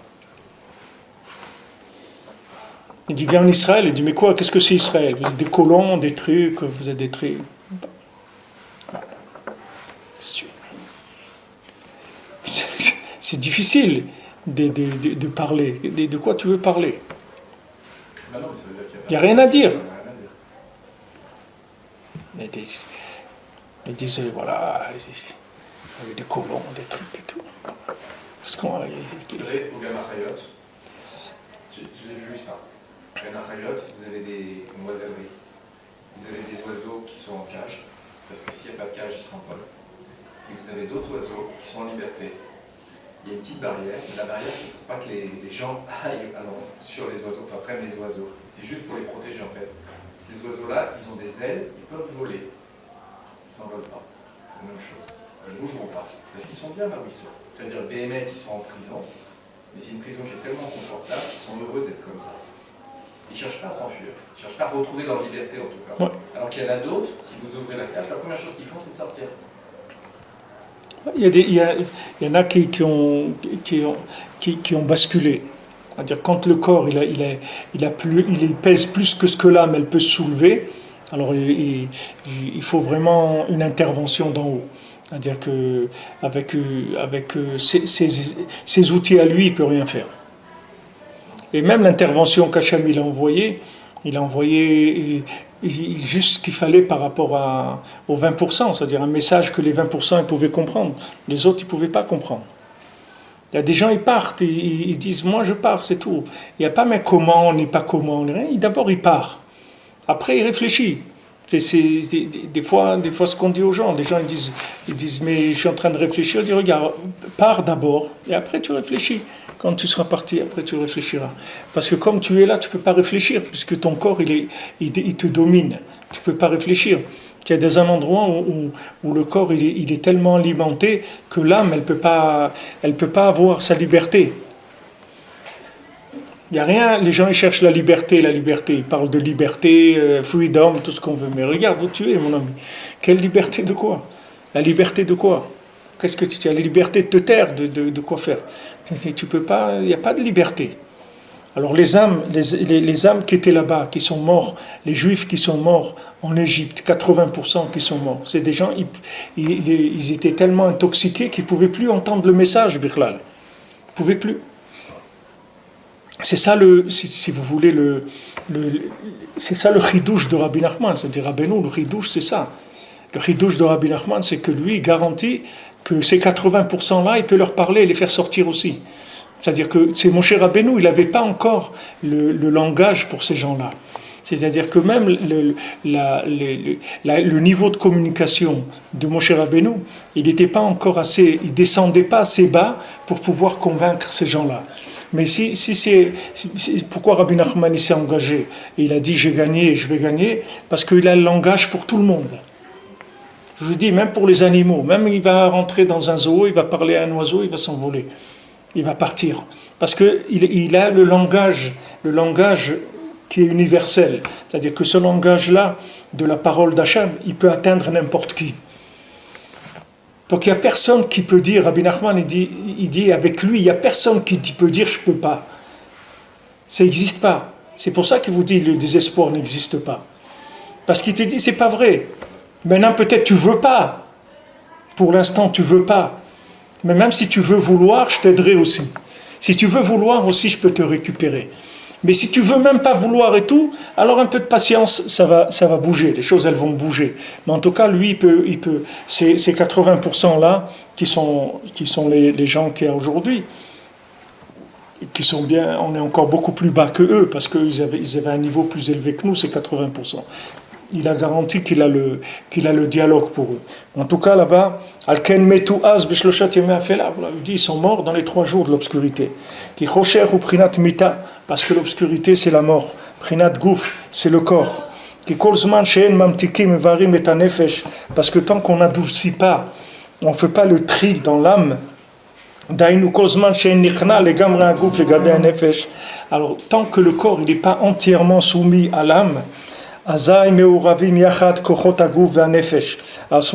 Il dit, viens en Israël. Il dit, mais quoi? Qu'est-ce que c'est Israël? Vous êtes des colons, des trucs, vous êtes des trucs. C'est difficile de parler. De quoi tu veux parler? Il n'y a rien à dire. Ils disent, voilà, il y a des colons, des trucs et tout. Parce qu'on... Vous savez, au Gamma Hayot, je l'ai vu ça. Au Gamma Hayot, vous avez des noiselleries. Vous avez des oiseaux qui sont en cage, parce que s'il n'y a pas de cage, ils s'envolent. Et vous avez d'autres oiseaux qui sont en liberté. Il y a une petite barrière, mais la barrière, c'est pour pas que les gens aillent sur les oiseaux, enfin prennent les oiseaux. C'est juste pour les protéger en fait. Ces oiseaux-là, ils ont des ailes, ils peuvent voler. Ils ne s'envolent pas. C'est la même chose. Ils ne bougeront pas. Parce qu'ils sont bien là où ils sont. C'est-à-dire, Béhémet, ils sont en prison, mais c'est une prison qui est tellement confortable qu'ils sont heureux d'être comme ça. Ils ne cherchent pas à s'enfuir. Ils ne cherchent pas à retrouver leur liberté en tout cas. Ouais. Alors qu'il y en a d'autres, si vous ouvrez la cage, la première chose qu'ils font, c'est de sortir. Il y en a qui ont basculé. C'est-à-dire quand le corps il pèse plus que ce que l'âme elle peut soulever, alors il faut vraiment une intervention d'en haut. C'est-à-dire qu'avec ses outils à lui, il ne peut rien faire. Et même l'intervention qu'Hachem il a envoyée juste ce qu'il fallait par rapport aux 20%, c'est-à-dire un message que les 20% ils pouvaient comprendre, les autres ils ne pouvaient pas comprendre. Il y a des gens, ils partent, ils disent, moi je pars, c'est tout. Il n'y a pas mais comment, ni pas comment, ni rien. D'abord il part, après il réfléchit. C'est des fois ce qu'on dit aux gens, les gens ils disent mais je suis en train de réfléchir, je dis regarde, pars d'abord, et après tu réfléchis. Quand tu seras parti, après tu réfléchiras. Parce que comme tu es là, tu ne peux pas réfléchir, puisque ton corps, il te domine. Tu ne peux pas réfléchir. Il y a des endroits où le corps, il est tellement alimenté que l'âme, elle peut pas avoir sa liberté. Il n'y a rien, les gens ils cherchent la liberté. Ils parlent de liberté, freedom, tout ce qu'on veut. Mais regarde où tu es, mon ami. Quelle liberté de quoi? La liberté de quoi? Qu'est-ce que tu as? La liberté de te taire, de quoi faire? Tu peux pas, il n'y a pas de liberté. Alors les âmes qui étaient là-bas, qui sont morts, les juifs qui sont morts en Égypte, 80% qui sont morts, c'est des gens, ils étaient tellement intoxiqués qu'ils ne pouvaient plus entendre le message, Birlal. Ils ne pouvaient plus. C'est ça si vous voulez, c'est ça le chidouche de Rabbi Nachman, c'est-à-dire Rabbeinu, le chidouche c'est ça. Le chidouche de Rabbi Nachman, c'est que lui, il garantit que ces 80%-là, il peut leur parler et les faire sortir aussi. C'est-à-dire que c'est Moshe Rabbeinu, il n'avait pas encore le langage pour ces gens-là. C'est-à-dire que même le niveau de communication de Moshe Rabbeinu, il n'était pas encore assez, il descendait pas assez bas pour pouvoir convaincre ces gens-là. Mais pourquoi Rabbi Nachman il s'est engagé? Et il a dit j'ai gagné et je vais gagner, parce qu'il a le langage pour tout le monde. Je vous dis, même pour les animaux, même il va rentrer dans un zoo, il va parler à un oiseau, il va s'envoler. Il va partir. Parce qu'il a le langage qui est universel. C'est-à-dire que ce langage-là, de la parole d'Hachem, il peut atteindre n'importe qui. Donc il n'y a personne qui peut dire, Rabbi Nachman, il dit avec lui, il n'y a personne qui peut dire je ne peux pas. Ça n'existe pas. C'est pour ça qu'il vous dit le désespoir n'existe pas. Parce qu'il te dit, c'est pas vrai. Maintenant, peut-être tu veux pas. Pour l'instant, tu veux pas. Mais même si tu veux vouloir, je t'aiderai aussi. Si tu veux vouloir aussi, je peux te récupérer. Mais si tu veux même pas vouloir et tout, alors un peu de patience, ça va bouger. Les choses, elles vont bouger. Mais en tout cas, lui, il peut. Ces 80% là, qui sont les gens qu'il y a aujourd'hui, qui sont bien, on est encore beaucoup plus bas que eux, parce qu'ils avaient un niveau plus élevé que nous, c'est 80%. Il a garanti qu'il a le dialogue pour eux. En tout cas, là-bas, Al-Ken Metu Az Bishloshat Yemei Afela, il dit, ils sont morts dans les 3 jours de l'obscurité. Ki Chosher ou Prinat Mita, parce que l'obscurité, c'est la mort. Prinat Gouf, c'est le corps. Ki Kol Zman She'en Mamtikim Varim Et Hanefesh, parce que tant qu'on n'adoucit pas, on ne fait pas le tri dans l'âme, Dainu Kol Zman She'en Nichna Legamre Hagouf Legabe Hanefesh, alors tant que le corps n'est pas entièrement soumis à l'âme, à ce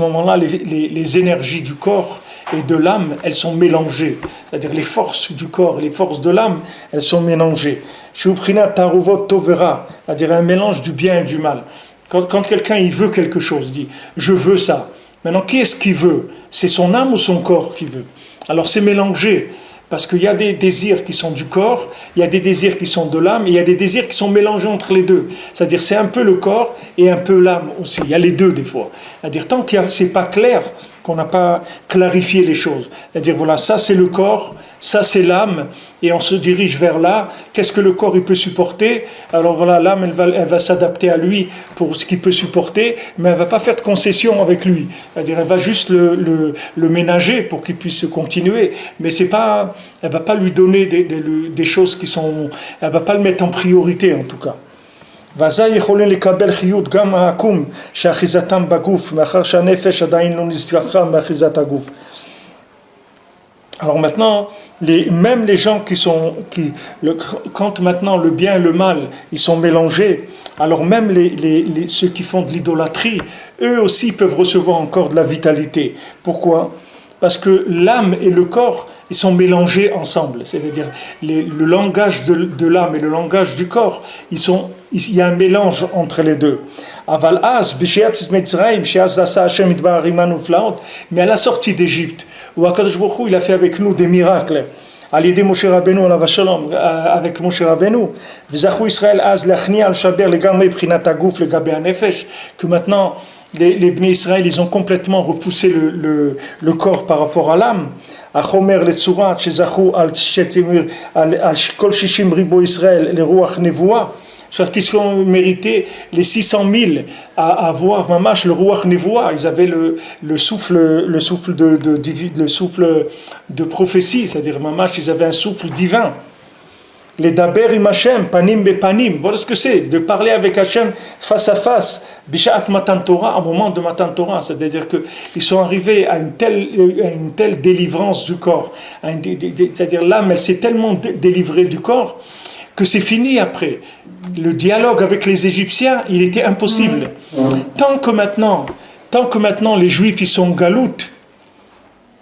moment-là, les énergies du corps et de l'âme, elles sont mélangées. C'est-à-dire les forces du corps et les forces de l'âme, elles sont mélangées. C'est-à-dire un mélange du bien et du mal. Quand quelqu'un il veut quelque chose, il dit « je veux ça ». Maintenant, qui est-ce qui veut ? C'est son âme ou son corps qui veut ? Alors c'est mélangé. Parce qu'il y a des désirs qui sont du corps, il y a des désirs qui sont de l'âme, et il y a des désirs qui sont mélangés entre les deux. C'est-à-dire c'est un peu le corps et un peu l'âme aussi. Il y a les deux des fois. C'est-à-dire tant que c'est pas clair, qu'on n'a pas clarifié les choses. C'est-à-dire voilà, ça c'est le corps, ça c'est l'âme, et on se dirige vers là. Qu'est-ce que le corps il peut supporter ? Alors voilà, l'âme elle va s'adapter à lui pour ce qu'il peut supporter, mais elle va pas faire de concession avec lui. C'est-à-dire elle va juste le ménager pour qu'il puisse continuer, mais c'est pas, elle va pas lui donner des choses qui sont, elle va pas le mettre en priorité en tout cas. ואזי יכולים לקבל חיות גם העקום שאחיזתם בגוף מאחר שהנפש עדיין לא נזכחה מאחיזת הגוף. Alors maintenant, même les gens quand maintenant le bien et le mal ils sont mélangés, alors même ceux qui font de l'idolâtrie, eux aussi peuvent recevoir encore de la vitalité. Pourquoi ? Parce que l'âme et le corps, ils sont mélangés ensemble. C'est-à-dire, le langage de l'âme et le langage du corps, il y a un mélange entre les deux. Mais à la sortie d'Égypte, où Akadosh Baruch Hu, il a fait avec nous des miracles, avec Moshe Rabbeinu, que maintenant, les Bnei Israël, ils ont complètement repoussé le corps par rapport à l'âme. Achomer le Tzurat, Shezachu al Kol Shishim Ribo Israël, les Ruach Nevoa, c'est-à-dire qu'ils ont mérité les 600 000 à avoir mamash le Ruach Nevoa. Ils avaient le souffle de prophétie, c'est-à-dire mamash, ils avaient un souffle divin. Les daber im Hashem, panim be panim. Voilà ce que c'est, de parler avec Hashem face à face. Bishat Matan Torah, au moment de Matan Torah, c'est-à-dire qu'ils sont arrivés à une telle délivrance du corps. C'est-à-dire l'âme, elle s'est tellement délivrée du corps que c'est fini après. Le dialogue avec les Égyptiens, il était impossible. Tant que maintenant les Juifs ils sont galoutes,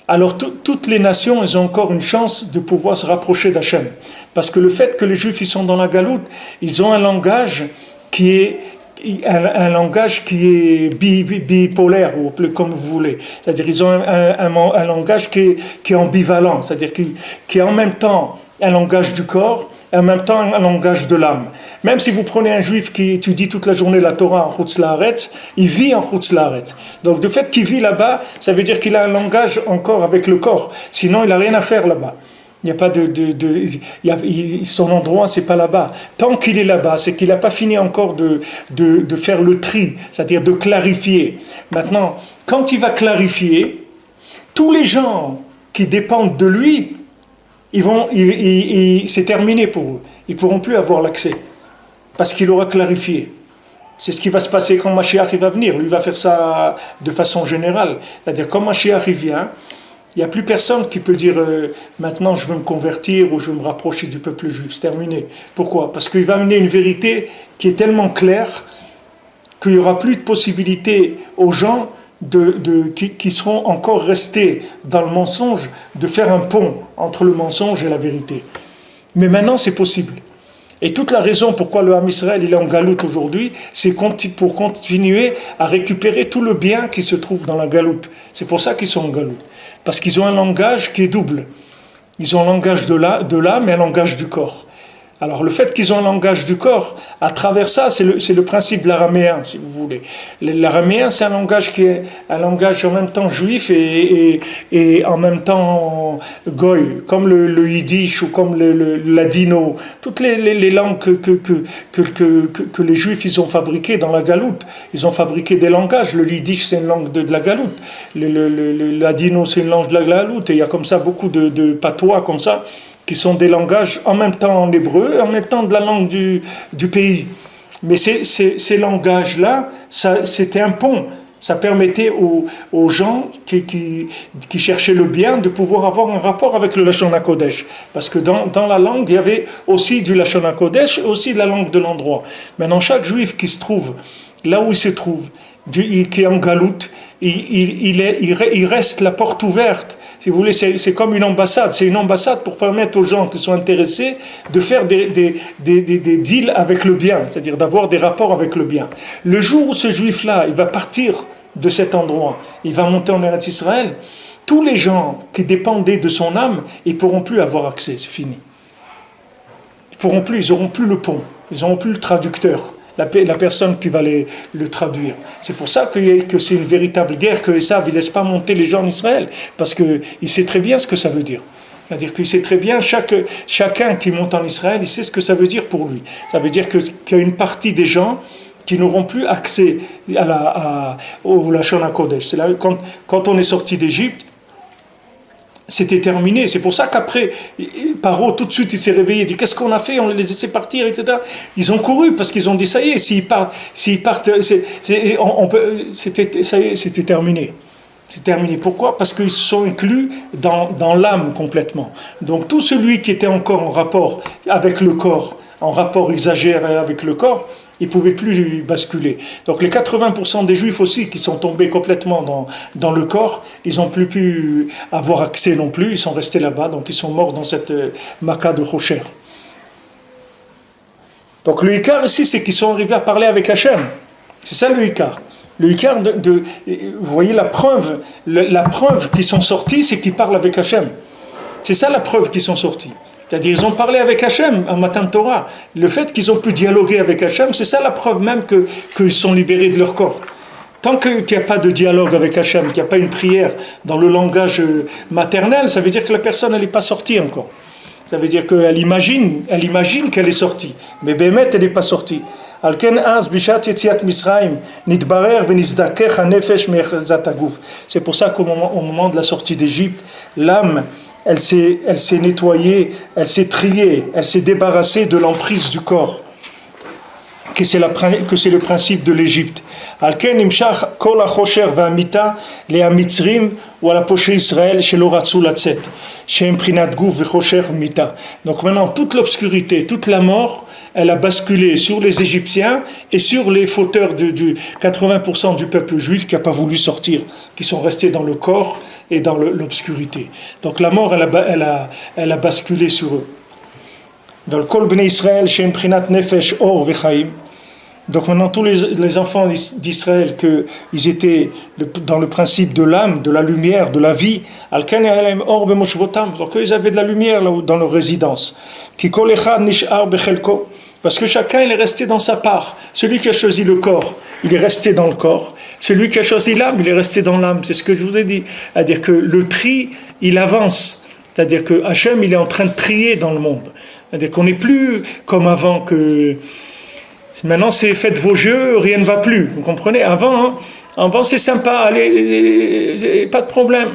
alors toutes les nations elles ont encore une chance de pouvoir se rapprocher d'Hachem. Parce que le fait que les Juifs ils sont dans la galoute, ils ont un langage qui est bipolaire, ou comme vous voulez. C'est-à-dire ils ont un langage qui est ambivalent, c'est-à-dire qui est en même temps un langage du corps et en même temps un langage de l'âme. Même si vous prenez un juif qui étudie toute la journée la Torah en Chutz La'aretz, il vit en Chutz La'aretz. Donc le fait qu'il vit là-bas, ça veut dire qu'il a un langage encore avec le corps. Sinon, il n'a rien à faire là-bas. Il n'y a pas son endroit, c'est pas là-bas. Tant qu'il est là-bas, c'est qu'il n'a pas fini encore de faire le tri, c'est-à-dire de clarifier. Maintenant, quand il va clarifier, tous les gens qui dépendent de lui, c'est terminé pour eux. Ils ne pourront plus avoir l'accès. Parce qu'il aura clarifié. C'est ce qui va se passer quand Mashiach va venir. Lui va faire ça de façon générale. C'est-à-dire, quand Mashiach vient, il n'y a plus personne qui peut dire maintenant je veux me convertir ou je veux me rapprocher du peuple juif. C'est terminé. Pourquoi ? Parce qu'il va amener une vérité qui est tellement claire qu'il n'y aura plus de possibilité aux gens qui seront encore restés dans le mensonge, de faire un pont entre le mensonge et la vérité. Mais maintenant, c'est possible. Et toute la raison pourquoi le Ham Israël il est en galoute aujourd'hui, c'est pour continuer à récupérer tout le bien qui se trouve dans la galoute. C'est pour ça qu'ils sont en galoute. Parce qu'ils ont un langage qui est double. Ils ont un langage de l'âme et un langage du corps. Alors le fait qu'ils ont un langage du corps, à travers ça, c'est le principe de l'araméen, si vous voulez. L'araméen, c'est un langage qui est un langage en même temps juif et en même temps goy, comme le yiddish ou comme le ladino, toutes les langues que les juifs ils ont fabriquées dans la galoute. Ils ont fabriqué des langages. Le yiddish, c'est une langue de la galoute. Le ladino, c'est une langue de la galoute. Et il y a comme ça beaucoup de patois comme ça, qui sont des langages en même temps en hébreu, en même temps de la langue du pays. Mais ces langages-là, c'était un pont. Ça permettait aux gens qui cherchaient le bien de pouvoir avoir un rapport avec le Lashon HaKodesh. Parce que dans la langue, il y avait aussi du Lashon HaKodesh et aussi de la langue de l'endroit. Maintenant, chaque juif qui se trouve là où il se trouve, qui est en galoute, il reste la porte ouverte. Si vous voulez, c'est comme une ambassade. C'est une ambassade pour permettre aux gens qui sont intéressés de faire des deals avec le bien, c'est-à-dire d'avoir des rapports avec le bien. Le jour où ce juif-là, il va partir de cet endroit, il va monter en Eretz Israël, tous les gens qui dépendaient de son âme, ils ne pourront plus avoir accès, c'est fini. Ils n'auront plus le pont, ils n'auront plus le traducteur. La personne qui va le traduire. C'est pour ça que c'est une véritable guerre, que Esav ne laisse pas monter les gens en Israël, parce qu'il sait très bien ce que ça veut dire. C'est-à-dire qu'il sait très bien, chacun qui monte en Israël, il sait ce que ça veut dire pour lui. Ça veut dire qu'il y a une partie des gens qui n'auront plus accès au Lashon HaKodesh. C'est là, quand on est sorti d'Égypte, c'était terminé. C'est pour ça qu'après, Paro, tout de suite, il s'est réveillé. Il dit, qu'est-ce qu'on a fait? On les laissait partir, etc. Ils ont couru parce qu'ils ont dit, ça y est, s'ils partent, ça y est, c'était terminé. C'est terminé. Pourquoi? Parce qu'ils se sont inclus dans l'âme complètement. Donc, tout celui qui était encore en rapport avec le corps, en rapport exagéré avec le corps, ils ne pouvaient plus basculer. Donc les 80% des juifs aussi qui sont tombés complètement dans le corps, ils n'ont plus pu avoir accès non plus, ils sont restés là-bas, donc ils sont morts dans cette Maca de Rocher. Donc le Ikar ici, c'est qu'ils sont arrivés à parler avec Hachem. C'est ça le Ikar. Le Ikar, vous voyez la preuve qu'ils sont sortis, c'est qu'ils parlent avec Hachem. C'est ça la preuve qu'ils sont sortis. C'est-à-dire ils ont parlé avec Hachem en Matan Torah. Le fait qu'ils ont pu dialoguer avec Hachem, c'est ça la preuve même qu'ils sont libérés de leur corps. Tant qu'il n'y a pas de dialogue avec Hachem, qu'il n'y a pas une prière dans le langage maternel, ça veut dire que la personne n'est pas sortie encore. Ça veut dire qu'elle imagine qu'elle est sortie. Mais Bémet, elle n'est pas sortie. C'est pour ça qu'au moment de la sortie d'Égypte, l'âme, elle s'est nettoyée, elle s'est triée, elle s'est débarrassée de l'emprise du corps, que c'est le principe de l'Égypte. Donc maintenant, toute l'obscurité, toute la mort, elle a basculé sur les Égyptiens et sur les fauteurs du 80% du peuple juif qui n'a pas voulu sortir, qui sont restés dans le corps et dans l'obscurité. Donc la mort, elle a basculé sur eux. Dans le Kol Bnei Israël, Shem Prinat Nefesh Or Vechaim. Donc maintenant, tous les enfants d'Israël, qu'ils étaient dans le principe de l'âme, de la lumière, de la vie, donc ils avaient de la lumière là, dans leur résidence. Parce que chacun il est resté dans sa part. Celui qui a choisi le corps, il est resté dans le corps. Celui qui a choisi l'âme, il est resté dans l'âme. C'est ce que je vous ai dit. C'est-à-dire que le tri, il avance. C'est-à-dire que Hachem, il est en train de trier dans le monde. C'est-à-dire qu'on n'est plus comme avant que... Maintenant, c'est faites vos jeux, rien ne va plus. Vous comprenez? Avant c'est sympa, allez, pas de problème.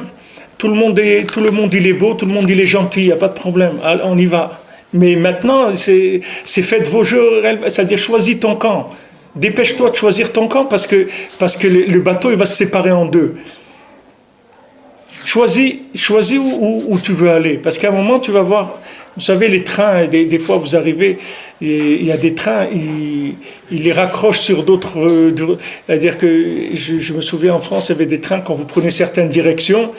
Tout le monde il est beau, tout le monde il est gentil, il n'y a pas de problème, on y va. Mais maintenant, c'est faites vos jeux, c'est-à-dire choisis ton camp. Dépêche-toi de choisir ton camp parce que le bateau il va se séparer en deux. Choisis où tu veux aller, parce qu'à un moment tu vas voir. Vous savez, les trains, des fois vous arrivez, il y a des trains, il les raccroche sur d'autres. C'est-à-dire que je me souviens en France, il y avait des trains, quand vous prenez certaines directions,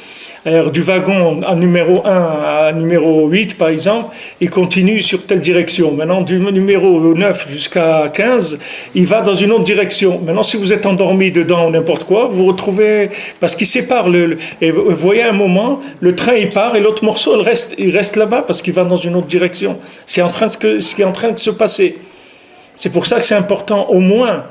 alors, du wagon à numéro 1 à numéro 8, par exemple, il continue sur telle direction. Maintenant, du numéro 9 jusqu'à 15, il va dans une autre direction. Maintenant, si vous êtes endormi dedans ou n'importe quoi, vous vous retrouvez... Parce qu'il sépare. Et vous voyez, à un moment, le train, il part et l'autre morceau, il reste là-bas parce qu'il va dans une autre direction. C'est ce qui est en train de se passer. C'est pour ça que c'est important, au moins,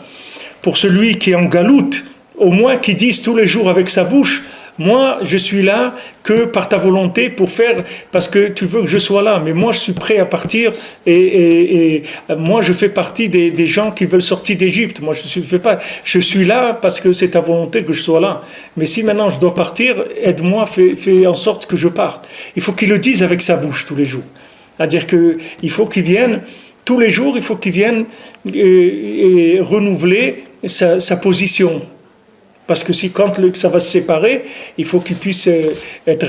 pour celui qui est en galoute, au moins qu'il dise tous les jours avec sa bouche, moi, je suis là que par ta volonté pour faire, parce que tu veux que je sois là, mais moi, je suis prêt à partir et moi, je fais partie des gens qui veulent sortir d'Égypte. Moi, je suis là parce que c'est ta volonté que je sois là. Mais si maintenant je dois partir, aide-moi, fais en sorte que je parte. Il faut qu'il le dise avec sa bouche tous les jours. C'est-à-dire qu'il faut qu'il vienne, tous les jours, il faut qu'il vienne et renouveler sa position. Parce que quand ça va se séparer, il faut qu'il puisse être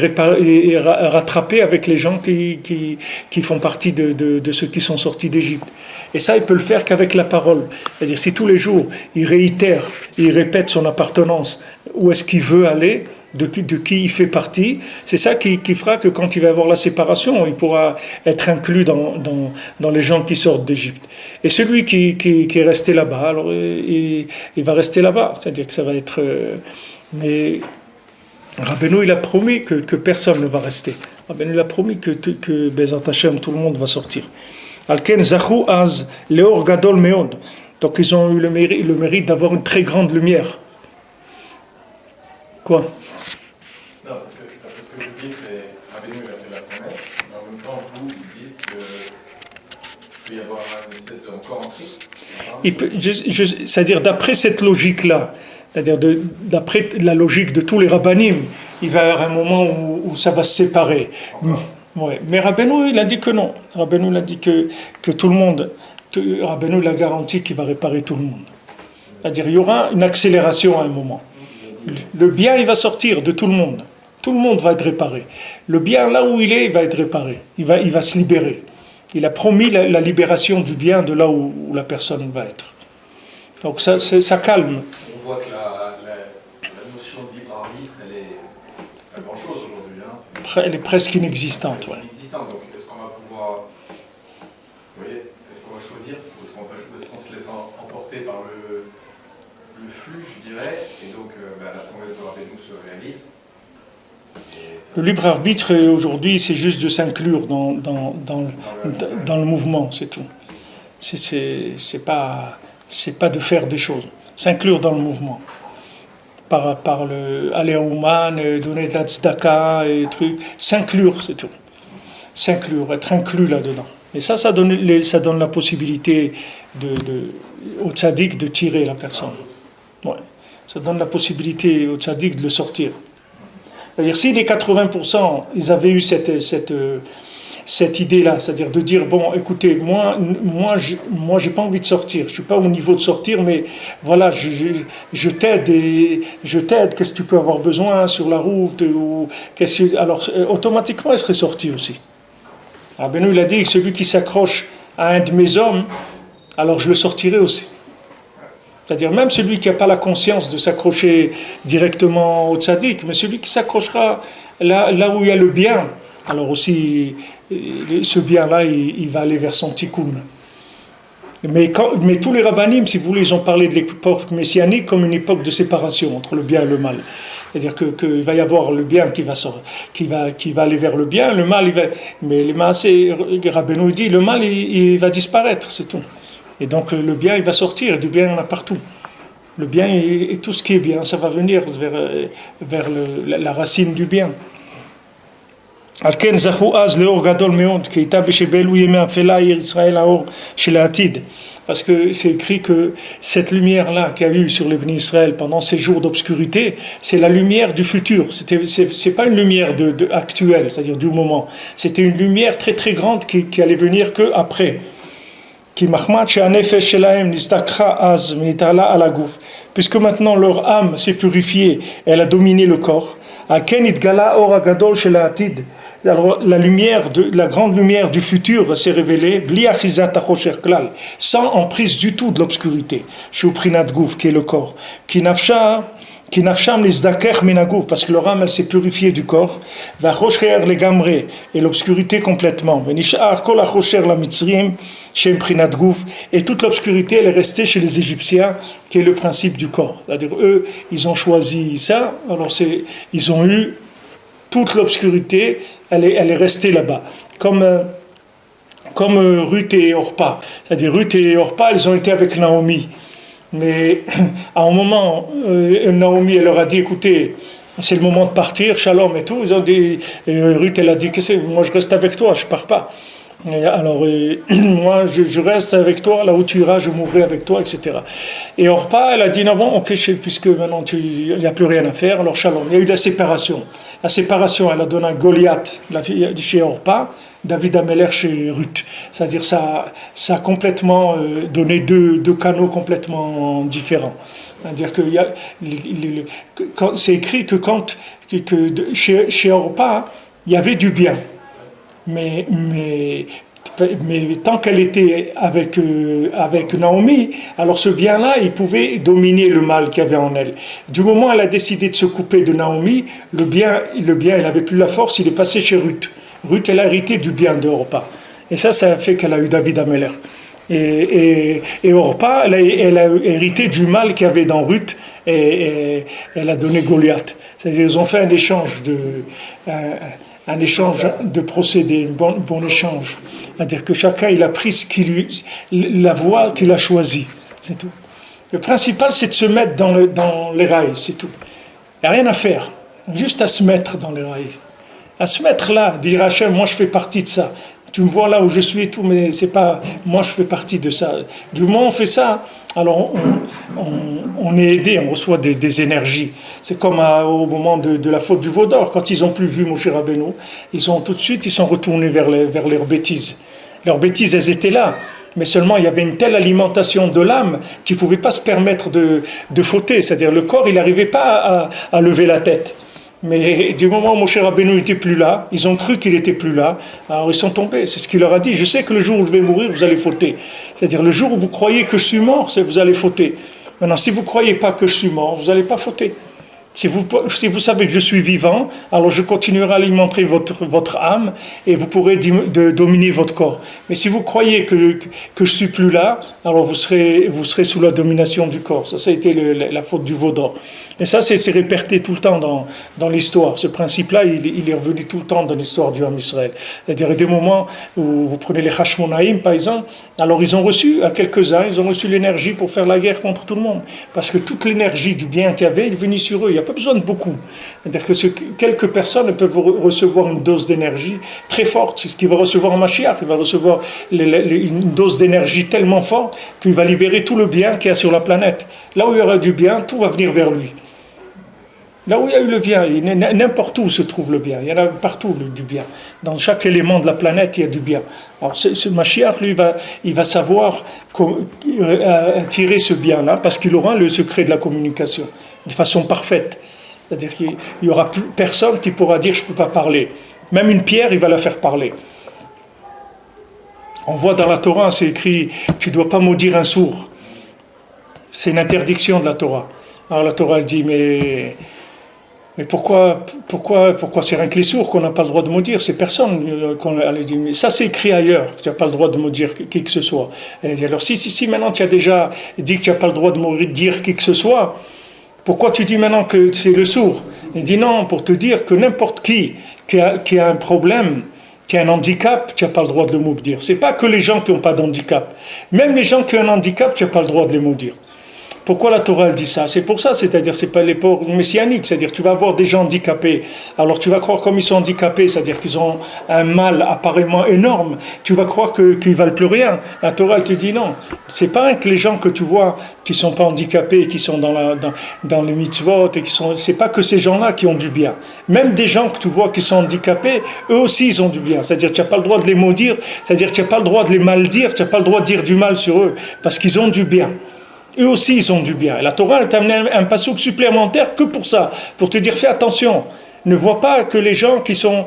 rattrapé avec les gens qui font partie de ceux qui sont sortis d'Égypte. Et ça, il peut le faire qu'avec la parole. C'est-à-dire, si tous les jours, il réitère, il répète son appartenance, où est-ce qu'il veut aller, de qui il fait partie, c'est ça qui fera que quand il va y avoir la séparation, il pourra être inclus dans les gens qui sortent d'Égypte. Et celui qui est resté là-bas, alors il va rester là-bas, c'est-à-dire que ça va être... mais Rabbeinu, il a promis que personne ne va rester. Rabbeinu, il a promis que Bezat Hashem, tout le monde va sortir. Alken zachu az leor gadol meod. Donc ils ont eu le mérite d'avoir une très grande lumière. Quoi? Non, parce que ce que vous dites, c'est Rabbeinu il a fait la promesse, mais en même temps, vous dites qu'il peut y avoir une espèce de encore entrée. C'est-à-dire, d'après cette logique-là, c'est-à-dire d'après la logique de tous les rabbanim, il va y avoir un moment où ça va se séparer. Ouais. Mais Rabbeinu, il a dit que non. Rabbeinu, il a dit que tout le monde, Rabbeinu, il a garanti qu'il va réparer tout le monde. C'est-à-dire, il y aura une accélération à un moment. Le bien, il va sortir de tout le monde. Tout le monde va être réparé. Le bien, là où il est, il va être réparé. Il va se libérer. Il a promis la libération du bien de là où la personne va être. Donc ça calme. On voit que la notion de libre arbitre, elle est pas grand-chose aujourd'hui. Hein. Elle est presque inexistante. Ouais. Inexistante. Donc est-ce qu'on va pouvoir... Vous voyez, est-ce qu'on va choisir ou est-ce qu'on se laisse emporter par le flux, je dirais, et donc la promesse de Rabbeinu se réalise. Le libre arbitre aujourd'hui, c'est juste de s'inclure dans le mouvement, c'est tout. C'est pas de faire des choses. S'inclure dans le mouvement. Par aller à Ouman, donner de la tzedaka et trucs. S'inclure, c'est tout. S'inclure, être inclus là-dedans. Et ça donne la possibilité au tzaddik de tirer la personne. Ouais. Ça donne la possibilité au tzaddik de le sortir. C'est-à-dire, si les 80%, ils avaient eu cette idée-là, c'est-à-dire de dire, bon, écoutez, moi, j'ai pas envie de sortir, je suis pas au niveau de sortir, mais voilà, je t'aide, qu'est-ce que tu peux avoir besoin sur la route, alors, automatiquement, il serait sorti aussi. Rabbeinu, il a dit, celui qui s'accroche à un de mes hommes, alors je le sortirai aussi. C'est-à-dire même celui qui n'a pas la conscience de s'accrocher directement au tzaddik, mais celui qui s'accrochera là où il y a le bien, alors aussi ce bien-là, il va aller vers son tikkun. Mais tous les rabbanim, si vous voulez, ils ont parlé de l'époque messianique comme une époque de séparation entre le bien et le mal. C'est-à-dire qu'il va y avoir le bien qui va aller vers le bien, le mal, mais le mal, Rabbeinu dit, le mal, il va disparaître, c'est tout. Et donc le bien, il va sortir, du bien, il y en a partout. Le bien et tout ce qui est bien, ça va venir vers la racine du bien. Alken zachu az leor gadol meod, ki ita b'shebelu yemei afela Israël haor shel ha'atid. Parce que c'est écrit que cette lumière-là qu'il y a eu sur les bénis Israël pendant ces jours d'obscurité, c'est la lumière du futur. C'est pas une lumière actuelle, c'est-à-dire du moment. C'était une lumière très très grande qui allait venir que après. Puisque maintenant leur âme s'est purifiée, elle a dominé le corps. Alors la grande lumière du futur s'est révélée, bli achizat hachosher klal, sans emprise du tout de l'obscurité. Shu prinat guf, qui est le corps. Ki nafsham lizdaker minagouf, parce que leur âme elle s'est purifiée du corps. Va chosher legamre, et l'obscurité complètement. Venishar kol hachosher la mitzrim, shem prinat guf, et toute l'obscurité elle est restée chez les Égyptiens, qui est le principe du corps. C'est-à-dire eux, ils ont choisi ça, alors ils ont eu toute l'obscurité, elle est restée là-bas. Comme Ruth et Orpa. C'est-à-dire Ruth et Orpa, elles ont été avec Naomi. Mais à un moment, Naomi, elle leur a dit, écoutez, c'est le moment de partir, shalom et tout. Ils ont dit, Ruth, elle a dit, moi je reste avec toi, je pars pas. Et alors, moi, je reste avec toi, là où tu iras, je mourrai avec toi, etc. Et Orpa, elle a dit, non, bon, ok, puisque maintenant il n'y a plus rien à faire, alors shalom. Il y a eu la séparation. La séparation, elle a donné un Goliath, la fille chez Orpa, David Ameller chez Ruth. C'est-à-dire, ça a complètement donné deux canaux complètement différents. C'est-à-dire que c'est écrit que chez Orpa, il y avait du bien. Mais tant qu'elle était avec Naomi, alors ce bien-là, il pouvait dominer le mal qu'il y avait en elle. Du moment où elle a décidé de se couper de Naomi, le bien, il n'avait plus la force, il est passé chez Ruth. Ruth, elle a hérité du bien de Orpa. Et ça a fait qu'elle a eu David Ameller. Et Orpa, elle a hérité du mal qu'il y avait dans Ruth, et elle a donné Goliath. C'est-à-dire, ils ont fait un échange de procédés, un bon échange. C'est-à-dire que chacun il a pris la voie qu'il a choisie. C'est tout. Le principal, c'est de se mettre dans les rails, c'est tout. Il n'y a rien à faire, juste à se mettre dans les rails. À se mettre là, dire Hachem, moi je fais partie de ça. Tu me vois là où je suis et tout, mais c'est pas, moi je fais partie de ça. Du moment où on fait ça, alors on est aidé, on reçoit des énergies. C'est comme au moment de la faute du veau d'or, quand ils n'ont plus vu Moshe Rabbeinu, ils sont retournés vers leurs bêtises. Leurs bêtises, elles étaient là, mais seulement il y avait une telle alimentation de l'âme qu'ils ne pouvaient pas se permettre de fauter. C'est-à-dire le corps, il n'arrivait pas à lever la tête. Mais du moment où Moshe Rabbeinu n'était plus là, ils ont cru qu'il n'était plus là, alors ils sont tombés. C'est ce qu'il leur a dit. Je sais que le jour où je vais mourir, vous allez fauter. C'est-à-dire le jour où vous croyez que je suis mort, vous allez fauter. Maintenant, si vous ne croyez pas que je suis mort, vous n'allez pas fauter. Si vous savez que je suis vivant, alors je continuerai à alimenter votre âme et vous pourrez dominer votre corps. Mais si vous croyez que je ne suis plus là, alors vous serez sous la domination du corps. Ça a été la faute du veau d'or. Et ça, c'est réperté tout le temps dans l'histoire. Ce principe-là, il est revenu tout le temps dans l'histoire du Ham Israël. C'est-à-dire, il y a des moments où vous prenez les Hashmonaïm, par exemple, alors ils ont reçu, à quelques-uns, ils ont reçu l'énergie pour faire la guerre contre tout le monde. Parce que toute l'énergie du bien qu'il y avait, il est venue sur eux. Il n'y a pas besoin de beaucoup. C'est-à-dire que quelques personnes peuvent recevoir une dose d'énergie très forte. Ce qu'il va recevoir en Mashiach, il va recevoir une dose d'énergie tellement forte qu'il va libérer tout le bien qu'il y a sur la planète. Là où il y aura du bien, tout va venir vers lui. Là où il y a eu le bien, n'importe où se trouve le bien, il y en a partout du bien. Dans chaque élément de la planète, il y a du bien. Alors ce Mashiach, lui, il va savoir tirer ce bien-là, parce qu'il aura le secret de la communication, de façon parfaite. C'est-à-dire qu'il n'y aura plus personne qui pourra dire « je ne peux pas parler ». Même une pierre, il va la faire parler. On voit dans la Torah, c'est écrit « tu ne dois pas maudire un sourd ». C'est une interdiction de la Torah. Alors la Torah, elle dit mais pourquoi c'est rien que les sourds qu'on n'a pas le droit de maudire? C'est personne. Elle dit, mais ça c'est écrit ailleurs, que tu n'as pas le droit de maudire qui que ce soit. Elle dit, alors si maintenant tu as déjà dit que tu n'as pas le droit de maudire qui que ce soit, pourquoi tu dis maintenant que c'est le sourd? Elle dit non, pour te dire que n'importe qui a un problème, qui a un handicap, tu n'as pas le droit de le maudire. C'est pas que les gens qui n'ont pas d'handicap. Même les gens qui ont un handicap, tu n'as pas le droit de les maudire. Pourquoi la Torah elle dit ça? C'est pour ça, c'est-à-dire c'est pas les pauvres messianiques, c'est-à-dire tu vas avoir des gens handicapés, alors tu vas croire comme ils sont handicapés, c'est-à-dire qu'ils ont un mal apparemment énorme, tu vas croire qu'ils valent plus rien. La Torah elle te dit non, c'est pas que les gens que tu vois qui sont pas handicapés, qui sont dans les mitzvot, c'est pas que ces gens-là qui ont du bien. Même des gens que tu vois qui sont handicapés, eux aussi ils ont du bien, c'est-à-dire tu n'as pas le droit de les maudire, c'est-à-dire tu n'as pas le droit de les maldire, tu n'as pas le droit de dire du mal sur eux, parce qu'ils ont du bien. Eux aussi, ils ont du bien. Et la Torah, elle t'a amené un passouk supplémentaire que pour ça, pour te dire, fais attention. ne voient pas que les gens qui sont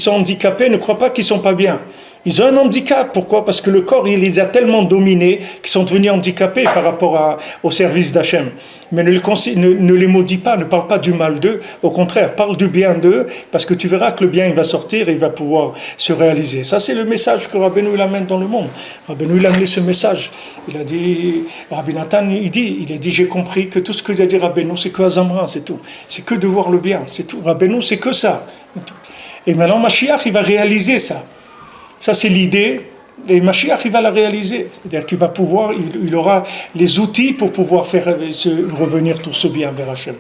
handicapés ne croient pas qu'ils sont pas bien. Ils ont un handicap. Pourquoi? Parce que le corps, il les a tellement dominés qu'ils sont devenus handicapés par rapport au service d'Hachem. Mais ne les maudis pas, ne parle pas du mal d'eux. Au contraire, parle du bien d'eux, parce que tu verras que le bien, il va sortir et il va pouvoir se réaliser. Ça, c'est le message que Rabbeinu il amène dans le monde. Rabbeinu il a amené ce message. Il a dit, Rabbi Nathan, il a dit, j'ai compris que tout ce que il a dit Rabbeinu, c'est que Azamra, c'est tout. C'est que de voir le bien, c'est tout. Rabbeinu, c'est que ça. Et maintenant, Mashiach, il va réaliser ça. Ça, c'est l'idée, et Mashiach, il va la réaliser. C'est-à-dire qu'il va pouvoir, il aura les outils pour pouvoir faire revenir tout ce bien vers Hachem.